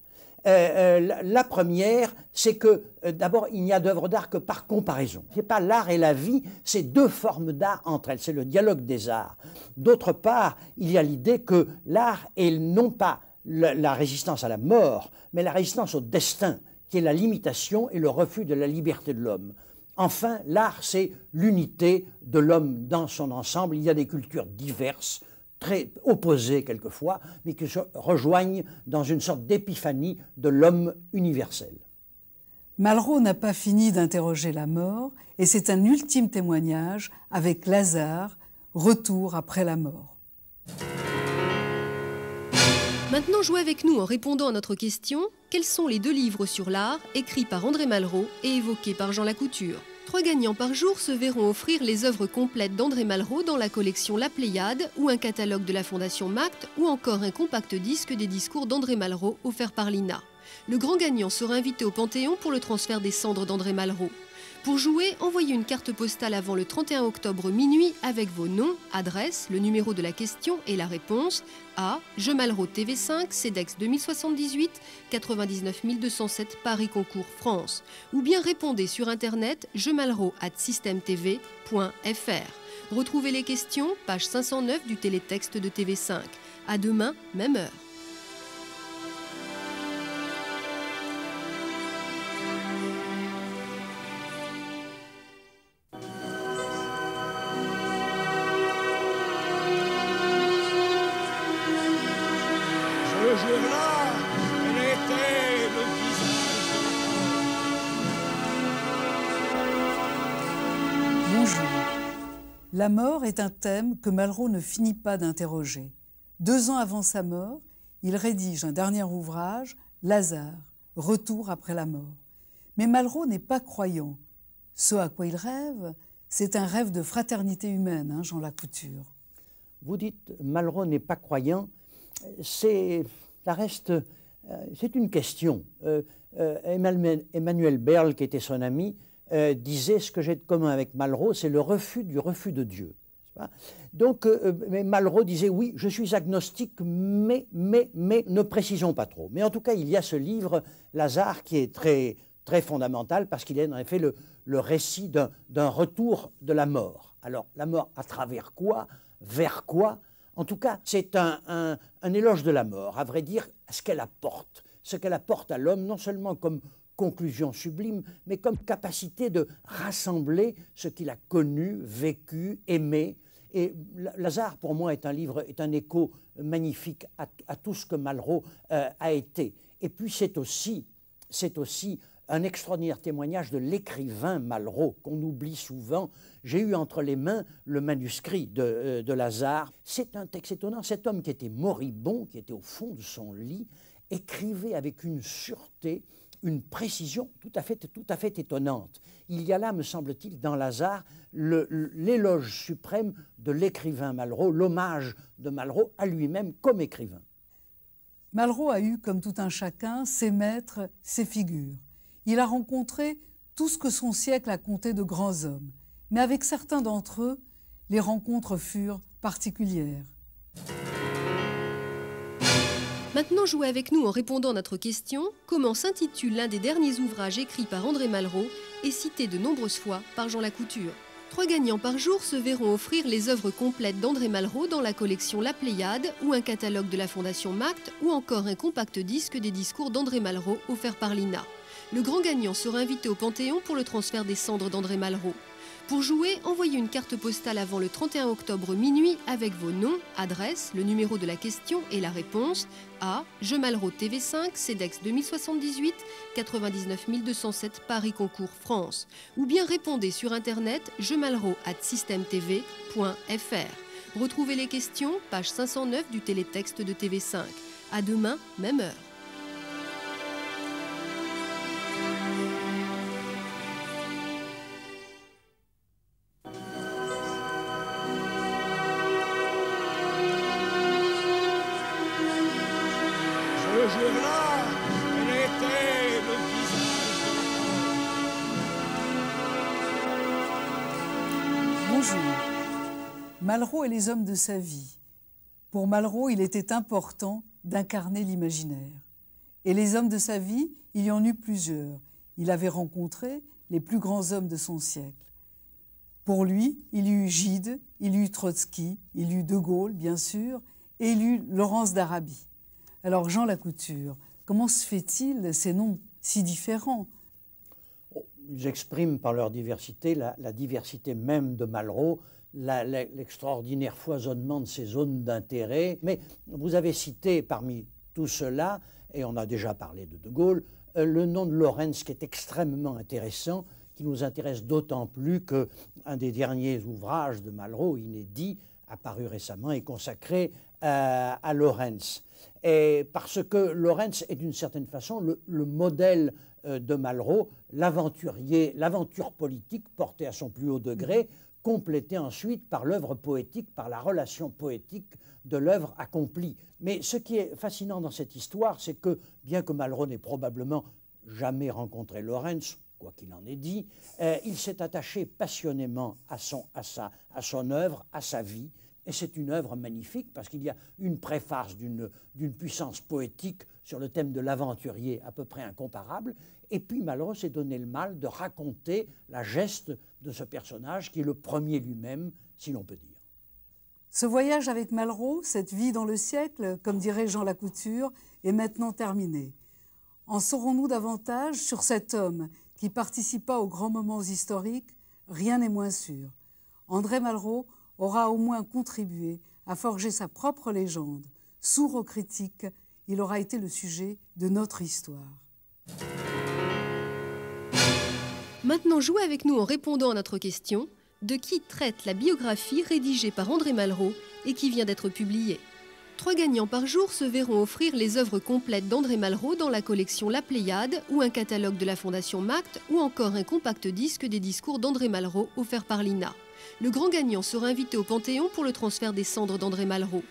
La première, c'est que d'abord, il n'y a d'œuvres d'art que par comparaison. Ce n'est pas l'art et la vie, c'est 2 formes d'art entre elles, c'est le dialogue des arts. D'autre part, il y a l'idée que l'art est non pas la résistance à la mort, mais la résistance au destin, qui est la limitation et le refus de la liberté de l'homme. Enfin, l'art, c'est l'unité de l'homme dans son ensemble. Il y a des cultures diverses, très opposées quelquefois, mais qui se rejoignent dans une sorte d'épiphanie de l'homme universel. Malraux n'a pas fini d'interroger la mort, et c'est un ultime témoignage avec Lazare, Retour après la mort. Maintenant, jouez avec nous en répondant à notre question « Quels sont les 2 livres sur l'art écrits par André Malraux et évoqués par Jean Lacouture ?» 3 gagnants par jour se verront offrir les œuvres complètes d'André Malraux dans la collection La Pléiade ou un catalogue de la Fondation MACT ou encore un compact disque des discours d'André Malraux offert par l'INA. Le grand gagnant sera invité au Panthéon pour le transfert des cendres d'André Malraux. Pour jouer, envoyez une carte postale avant le 31 octobre minuit avec vos noms, adresse, le numéro de la question et la réponse à Je Malraux TV5, CEDEX 2078, 99 207 Paris Concours France. Ou bien répondez sur internet jemalraux@systemtv.fr. Retrouvez les questions, page 509 du télétexte de TV5. À demain, même heure. Ce jour-là, elle était le visage de la mort. Bonjour. La mort est un thème que Malraux ne finit pas d'interroger. 2 ans avant sa mort, il rédige un dernier ouvrage, Lazare, Retour après la mort. Mais Malraux n'est pas croyant. Ce à quoi il rêve, c'est un rêve de fraternité humaine, hein, Jean Lacouture. Vous dites Malraux n'est pas croyant, c'est une question. Emmanuel Berle, qui était son ami, disait ce que j'ai de commun avec Malraux, c'est le refus du refus de Dieu. Donc, mais Malraux disait oui, je suis agnostique, mais ne précisons pas trop. Mais en tout cas, il y a ce livre, Lazare, qui est très, très fondamental parce qu'il est en effet le récit d'un retour de la mort. Alors, la mort à travers quoi? Vers quoi? En tout cas, c'est un éloge de la mort, à vrai dire, ce qu'elle apporte à l'homme, non seulement comme conclusion sublime, mais comme capacité de rassembler ce qu'il a connu, vécu, aimé. Et Lazare, pour moi, est un écho magnifique à tout ce que Malraux a été. Et puis c'est aussi un extraordinaire témoignage de l'écrivain Malraux, qu'on oublie souvent. J'ai eu entre les mains le manuscrit de Lazare. C'est un texte étonnant. Cet homme qui était moribond, qui était au fond de son lit, écrivait avec une sûreté, une précision tout à fait étonnante. Il y a là, me semble-t-il, dans Lazare, l'éloge suprême de l'écrivain Malraux, l'hommage de Malraux à lui-même comme écrivain. Malraux a eu, comme tout un chacun, ses maîtres, ses figures. Il a rencontré tout ce que son siècle a compté de grands hommes. Mais avec certains d'entre eux, les rencontres furent particulières. Maintenant, jouez avec nous en répondant à notre question. Comment s'intitule l'un des derniers ouvrages écrits par André Malraux et cité de nombreuses fois par Jean Lacouture? 3 gagnants par jour se verront offrir les œuvres complètes d'André Malraux dans la collection La Pléiade ou un catalogue de la Fondation MACT ou encore un compact disque des discours d'André Malraux offert par l'INA. Le grand gagnant sera invité au Panthéon pour le transfert des cendres d'André Malraux. Pour jouer, envoyez une carte postale avant le 31 octobre minuit avec vos noms, adresse, le numéro de la question et la réponse à Je Malraux TV5, CEDEX 2078, 99 207 Paris Concours France. Ou bien répondez sur internet jemalraux@systemtv.fr. Retrouvez les questions, page 509 du télétexte de TV5. À demain, même heure. Ce jour-là, elle était le visage de la mort. Bonjour. Malraux et les hommes de sa vie. Pour Malraux, il était important d'incarner l'imaginaire. Et les hommes de sa vie, il y en eut plusieurs. Il avait rencontré les plus grands hommes de son siècle. Pour lui, il y eut Gide, il y eut Trotsky, il y eut De Gaulle, bien sûr, et il y eut Laurence d'Arabie. Alors, Jean Lacouture, comment se fait-il ces noms si différents? Ils expriment par leur diversité la diversité même de Malraux, l'extraordinaire foisonnement de ses zones d'intérêt. Mais vous avez cité parmi tout cela, et on a déjà parlé de Gaulle, le nom de Lorentz qui est extrêmement intéressant, qui nous intéresse d'autant plus qu'un des derniers ouvrages de Malraux, inédit, apparu récemment, est consacré à Lorentz. Et parce que Lorentz est d'une certaine façon le modèle de Malraux, l'aventure politique portée à son plus haut degré, complétée ensuite par l'œuvre poétique, par la relation poétique de l'œuvre accomplie. Mais ce qui est fascinant dans cette histoire, c'est que, bien que Malraux n'ait probablement jamais rencontré Lorentz, quoi qu'il en ait dit, il s'est attaché passionnément à son œuvre, à sa vie. Et c'est une œuvre magnifique parce qu'il y a une préface d'une puissance poétique sur le thème de l'aventurier à peu près incomparable. Et puis Malraux s'est donné le mal de raconter la geste de ce personnage qui est le premier lui-même, si l'on peut dire. Ce voyage avec Malraux, cette vie dans le siècle, comme dirait Jean Lacouture, est maintenant terminé. En saurons-nous davantage sur cet homme qui participa aux grands moments historiques? Rien n'est moins sûr. André Malraux aura au moins contribué à forger sa propre légende. Sourd aux critiques, il aura été le sujet de notre histoire. Maintenant, jouez avec nous en répondant à notre question: de qui traite la biographie rédigée par André Malraux et qui vient d'être publiée? 3 gagnants par jour se verront offrir les œuvres complètes d'André Malraux dans la collection La Pléiade, ou un catalogue de la Fondation MACT, ou encore un compact disque des discours d'André Malraux offert par l'INA. Le grand gagnant sera invité au Panthéon pour le transfert des cendres d'André Malraux.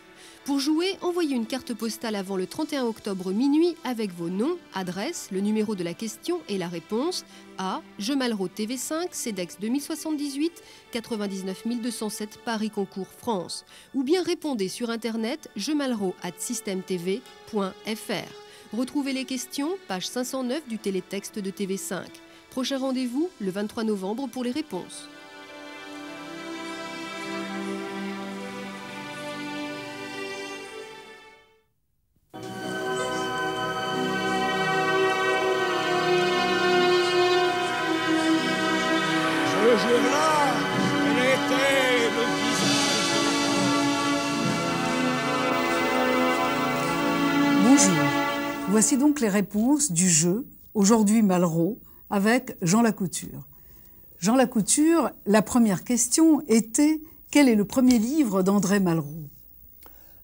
Pour jouer, envoyez une carte postale avant le 31 octobre minuit avec vos noms, adresse, le numéro de la question et la réponse à Je Malraux TV5, CEDEX 2078, 99 207 Paris Concours France. Ou bien répondez sur internet jemalraux@systemtv.fr. Retrouvez les questions, page 509 du télétexte de TV5. Prochain rendez-vous le 23 novembre pour les réponses. Ce jour-là, elle était le visage de la Bonjour. Voici donc les réponses du jeu Aujourd'hui Malraux avec Jean Lacouture. Jean Lacouture, la première question était: quel est le premier livre d'André Malraux?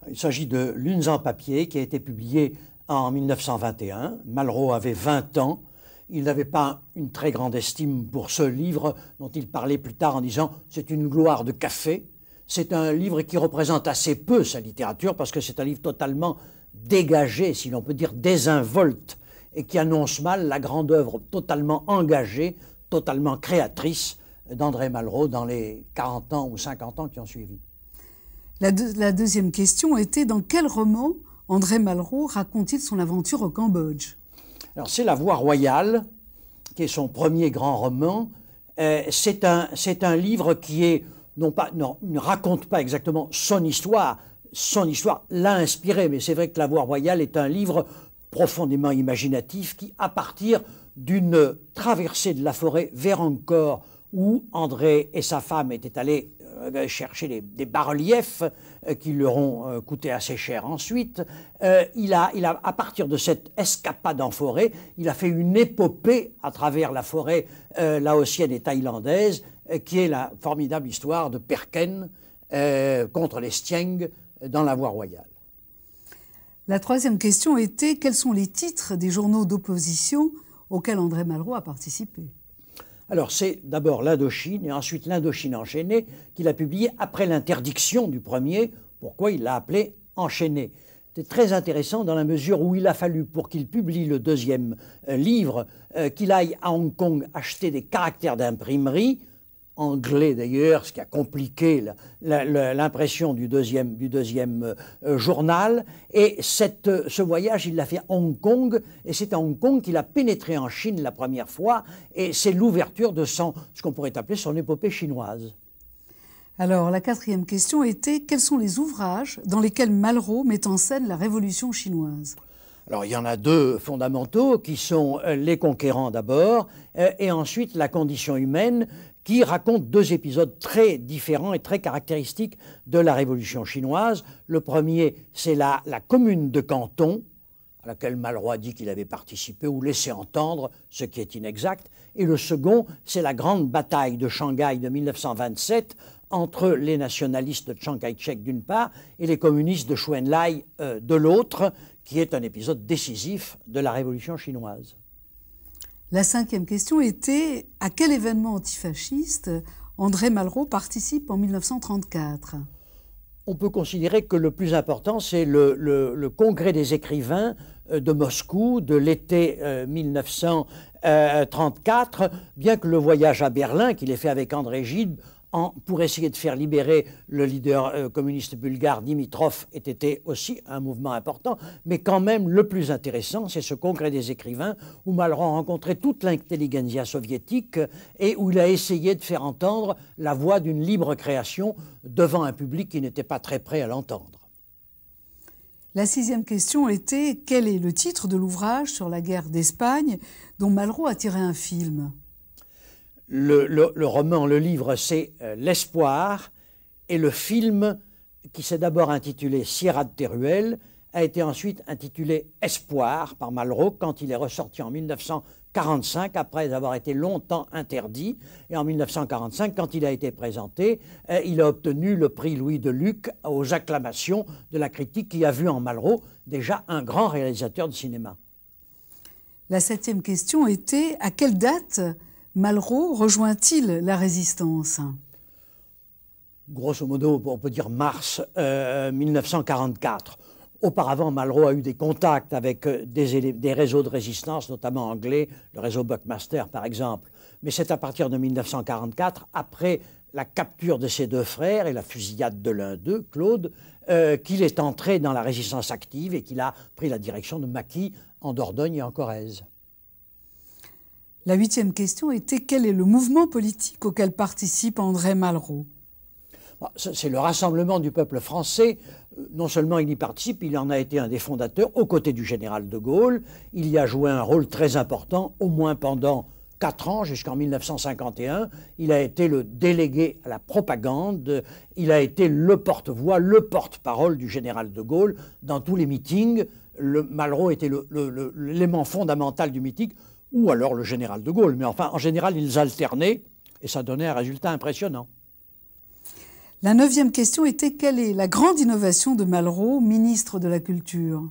Il s'agit de Lunes en papier qui a été publié en 1921. Malraux avait 20 ans. Il n'avait pas une très grande estime pour ce livre dont il parlait plus tard en disant « c'est une gloire de café ». C'est un livre qui représente assez peu sa littérature parce que c'est un livre totalement dégagé, si l'on peut dire désinvolte, et qui annonce mal la grande œuvre totalement engagée, totalement créatrice d'André Malraux dans les 40 ans ou 50 ans qui ont suivi. La deuxième question était: dans quel roman André Malraux raconte-t-il son aventure au Cambodge? Alors c'est La Voie royale, qui est son premier grand roman. C'est un livre qui ne raconte pas exactement son histoire. Son histoire l'a inspiré, mais c'est vrai que La Voie royale est un livre profondément imaginatif qui, à partir d'une traversée de la forêt vers Angkor, où André et sa femme étaient allés chercher des bas-reliefs qui leur ont coûté assez cher ensuite. À partir de cette escapade en forêt, il a fait une épopée à travers la forêt laotienne et thaïlandaise, qui est la formidable histoire de Perken contre les Stieng dans La Voie royale. La troisième question était: quels sont les titres des journaux d'opposition auxquels André Malraux a participé? Alors c'est d'abord l'Indochine et ensuite l'Indochine enchaînée qu'il a publié après l'interdiction du premier. Pourquoi il l'a appelé Enchaîné? C'est très intéressant dans la mesure où il a fallu, pour qu'il publie le deuxième livre, qu'il aille à Hong Kong acheter des caractères d'imprimerie, anglais d'ailleurs, ce qui a compliqué l'impression du deuxième journal. Et ce voyage, il l'a fait à Hong Kong, et c'est à Hong Kong qu'il a pénétré en Chine la première fois, et c'est l'ouverture de ce qu'on pourrait appeler son épopée chinoise. Alors, la quatrième question était: quels sont les ouvrages dans lesquels Malraux met en scène la Révolution chinoise? Alors, il y en a 2 fondamentaux, qui sont Les Conquérants d'abord, et ensuite La Condition humaine, qui raconte 2 épisodes très différents et très caractéristiques de la Révolution chinoise. Le premier, c'est la commune de Canton, à laquelle Malraux a dit qu'il avait participé ou laissé entendre, ce qui est inexact. Et le second, c'est la grande bataille de Shanghai de 1927 entre les nationalistes de Chiang Kai-shek d'une part et les communistes de Chou En-lai de l'autre, qui est un épisode décisif de la Révolution chinoise. La cinquième question était: à quel événement antifasciste André Malraux participe en 1934? On peut considérer que le plus important, c'est le congrès des écrivains de Moscou de l'été 1934, bien que le voyage à Berlin, qu'il ait fait avec André Gide, pour essayer de faire libérer le leader communiste bulgare Dimitrov ait été aussi un mouvement important, mais quand même le plus intéressant, c'est ce congrès des écrivains où Malraux a rencontré toute l'intelligentsia soviétique et où il a essayé de faire entendre la voix d'une libre création devant un public qui n'était pas très prêt à l'entendre. La 6e question était: quel est le titre de l'ouvrage sur la guerre d'Espagne dont Malraux a tiré un film? Le roman, le livre, c'est L'Espoir, et le film, qui s'est d'abord intitulé Sierra de Teruel, a été ensuite intitulé Espoir par Malraux quand il est ressorti en 1945, après avoir été longtemps interdit. Et en 1945, quand il a été présenté, il a obtenu le prix Louis de Luc aux acclamations de la critique qui a vu en Malraux déjà un grand réalisateur de cinéma. La 7e question était: à quelle date Malraux rejoint-il la résistance? Grosso modo, on peut dire mars 1944. Auparavant, Malraux a eu des contacts avec des réseaux de résistance, notamment anglais, le réseau Buckmaster par exemple. Mais c'est à partir de 1944, après la capture de ses 2 frères et la fusillade de l'un d'eux, Claude, qu'il est entré dans la résistance active et qu'il a pris la direction de Maquis, en Dordogne et en Corrèze. La 8e question était: quel est le mouvement politique auquel participe André Malraux? C'est le Rassemblement du peuple français. Non seulement il y participe, il en a été un des fondateurs aux côtés du général de Gaulle. Il y a joué un rôle très important, au moins pendant 4 ans, jusqu'en 1951. Il a été le délégué à la propagande, il a été le porte-voix, le porte-parole du général de Gaulle dans tous les meetings. Malraux était l'élément fondamental du meeting, ou alors le général de Gaulle. Mais enfin, en général, ils alternaient et ça donnait un résultat impressionnant. La 9e question était: quelle est la grande innovation de Malraux, ministre de la Culture?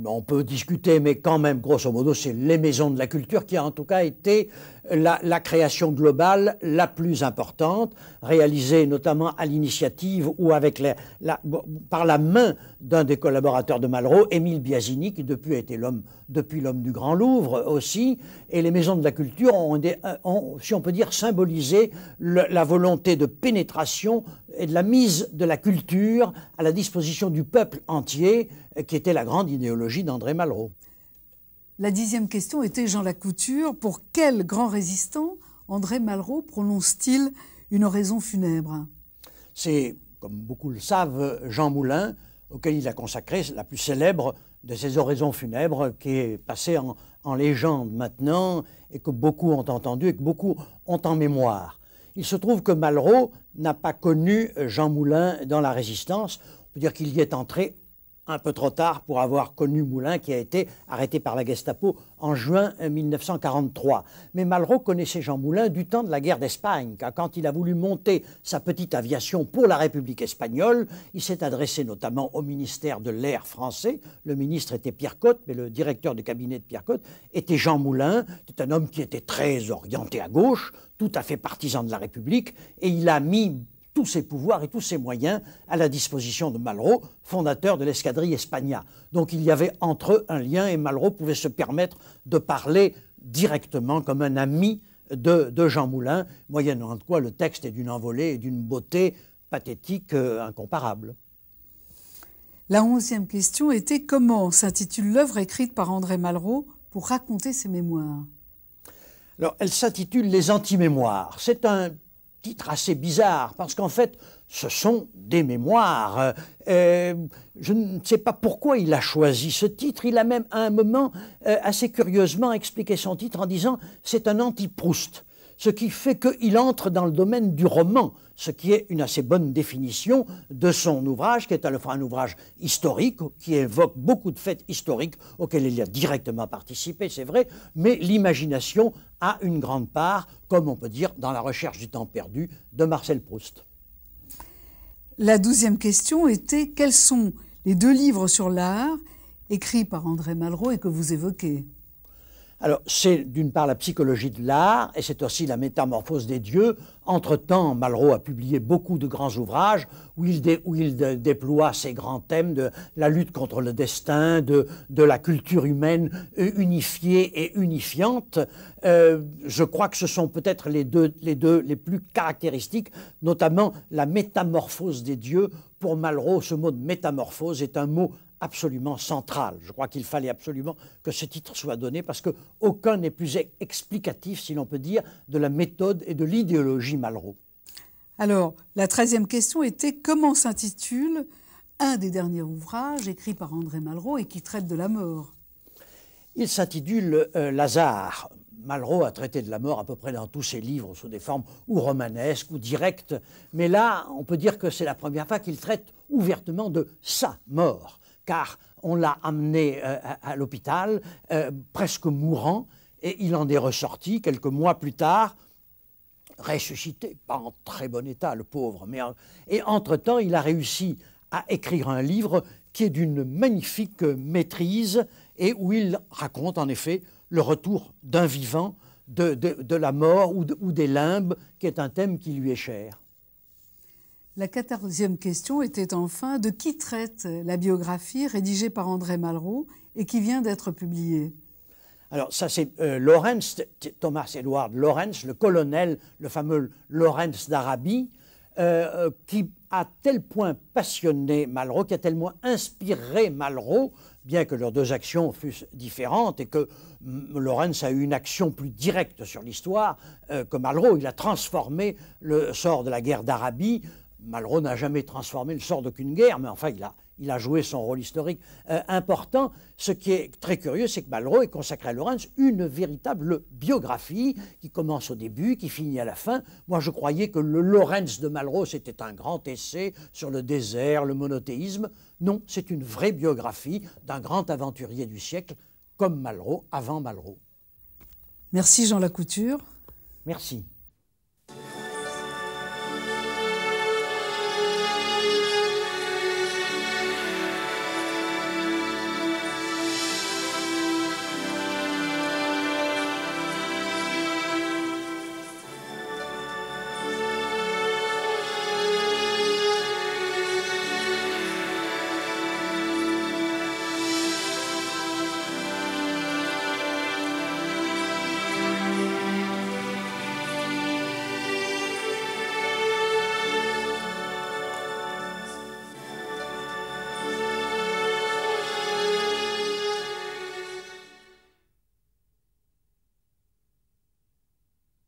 On peut discuter, mais quand même, grosso modo, c'est les maisons de la culture qui a en tout cas été la création globale la plus importante, réalisée notamment à l'initiative ou par la main d'un des collaborateurs de Malraux, Émile Biasini, qui depuis a été l'homme du Grand Louvre aussi. Et les maisons de la culture ont si on peut dire, symbolisé la volonté de pénétration et de la mise de la culture à la disposition du peuple entier, qui était la grande idéologie d'André Malraux. La 10e question était: Jean Lacouture, pour quel grand résistant André Malraux prononce-t-il une oraison funèbre? C'est, comme beaucoup le savent, Jean Moulin, auquel il a consacré la plus célèbre de ses oraisons funèbres, qui est passée en légende maintenant, et que beaucoup ont entendu et que beaucoup ont en mémoire. Il se trouve que Malraux n'a pas connu Jean Moulin dans la Résistance. On peut dire qu'il y est entré un peu trop tard pour avoir connu Moulin, qui a été arrêté par la Gestapo en juin 1943. Mais Malraux connaissait Jean Moulin du temps de la guerre d'Espagne, car quand il a voulu monter sa petite aviation pour la République espagnole, il s'est adressé notamment au ministère de l'Air français. Le ministre était Pierre Cotte, mais le directeur du cabinet de Pierre Cotte était Jean Moulin. C'est un homme qui était très orienté à gauche, tout à fait partisan de la République, et il a mis tous ses pouvoirs et tous ses moyens à la disposition de Malraux, fondateur de l'escadrille Espagna. Donc il y avait entre eux un lien et Malraux pouvait se permettre de parler directement comme un ami de Jean Moulin, moyennant de quoi le texte est d'une envolée et d'une beauté pathétique incomparable. La 11e question était: comment s'intitule l'œuvre écrite par André Malraux pour raconter ses mémoires? Alors, elle s'intitule Les Antimémoires. C'est un titre assez bizarre, parce qu'en fait, ce sont des mémoires. Je ne sais pas pourquoi il a choisi ce titre. Il a même, à un moment, assez curieusement expliqué son titre en disant « c'est un anti-Proust », ce qui fait qu'il entre dans le domaine du roman, ce qui est une assez bonne définition de son ouvrage, qui est à la fois un ouvrage historique, qui évoque beaucoup de faits historiques auxquels il a directement participé, c'est vrai, mais l'imagination a une grande part, comme on peut dire, dans La recherche du temps perdu de Marcel Proust. La 12e question était: quels sont les 2 livres sur l'art écrits par André Malraux et que vous évoquez? Alors, c'est d'une part la psychologie de l'art, et c'est aussi la métamorphose des dieux. Entre-temps, Malraux a publié beaucoup de grands ouvrages où il déploie ces grands thèmes de la lutte contre le destin, de la culture humaine unifiée et unifiante. Je crois que ce sont peut-être les deux les plus caractéristiques, notamment la métamorphose des dieux. Pour Malraux, ce mot de métamorphose est un mot absolument central. Je crois qu'il fallait absolument que ce titre soit donné parce qu'aucun n'est plus explicatif, si l'on peut dire, de la méthode et de l'idéologie Malraux. Alors, la 13e question était comment s'intitule un des derniers ouvrages écrits par André Malraux et qui traite de la mort? Il s'intitule Lazare. Malraux a traité de la mort à peu près dans tous ses livres, sous des formes ou romanesques ou directes. Mais là, on peut dire que c'est la première fois qu'il traite ouvertement de sa mort. Car on l'a amené à l'hôpital, presque mourant, et il en est ressorti quelques mois plus tard, ressuscité, pas en très bon état, le pauvre. Et entre-temps, il a réussi à écrire un livre qui est d'une magnifique maîtrise et où il raconte en effet le retour d'un vivant, de la mort ou des limbes, qui est un thème qui lui est cher. La 14e question était enfin de qui traite la biographie rédigée par André Malraux et qui vient d'être publiée? Alors ça c'est Lawrence, Thomas Edward Lawrence, le colonel, le fameux Lawrence d'Arabie, qui a tel point passionné Malraux, qui a tellement inspiré Malraux, bien que leurs deux actions fussent différentes et que Lawrence a eu une action plus directe sur l'histoire que Malraux. Il a transformé le sort de la guerre d'Arabie. Malraux n'a jamais transformé le sort d'aucune guerre, mais enfin il a joué son rôle historique important. Ce qui est très curieux, c'est que Malraux est consacré à Lawrence une véritable biographie qui commence au début, qui finit à la fin. Moi, je croyais que le Lawrence de Malraux, c'était un grand essai sur le désert, le monothéisme. Non, c'est une vraie biographie d'un grand aventurier du siècle, comme Malraux, avant Malraux. Merci Jean Lacouture. Merci.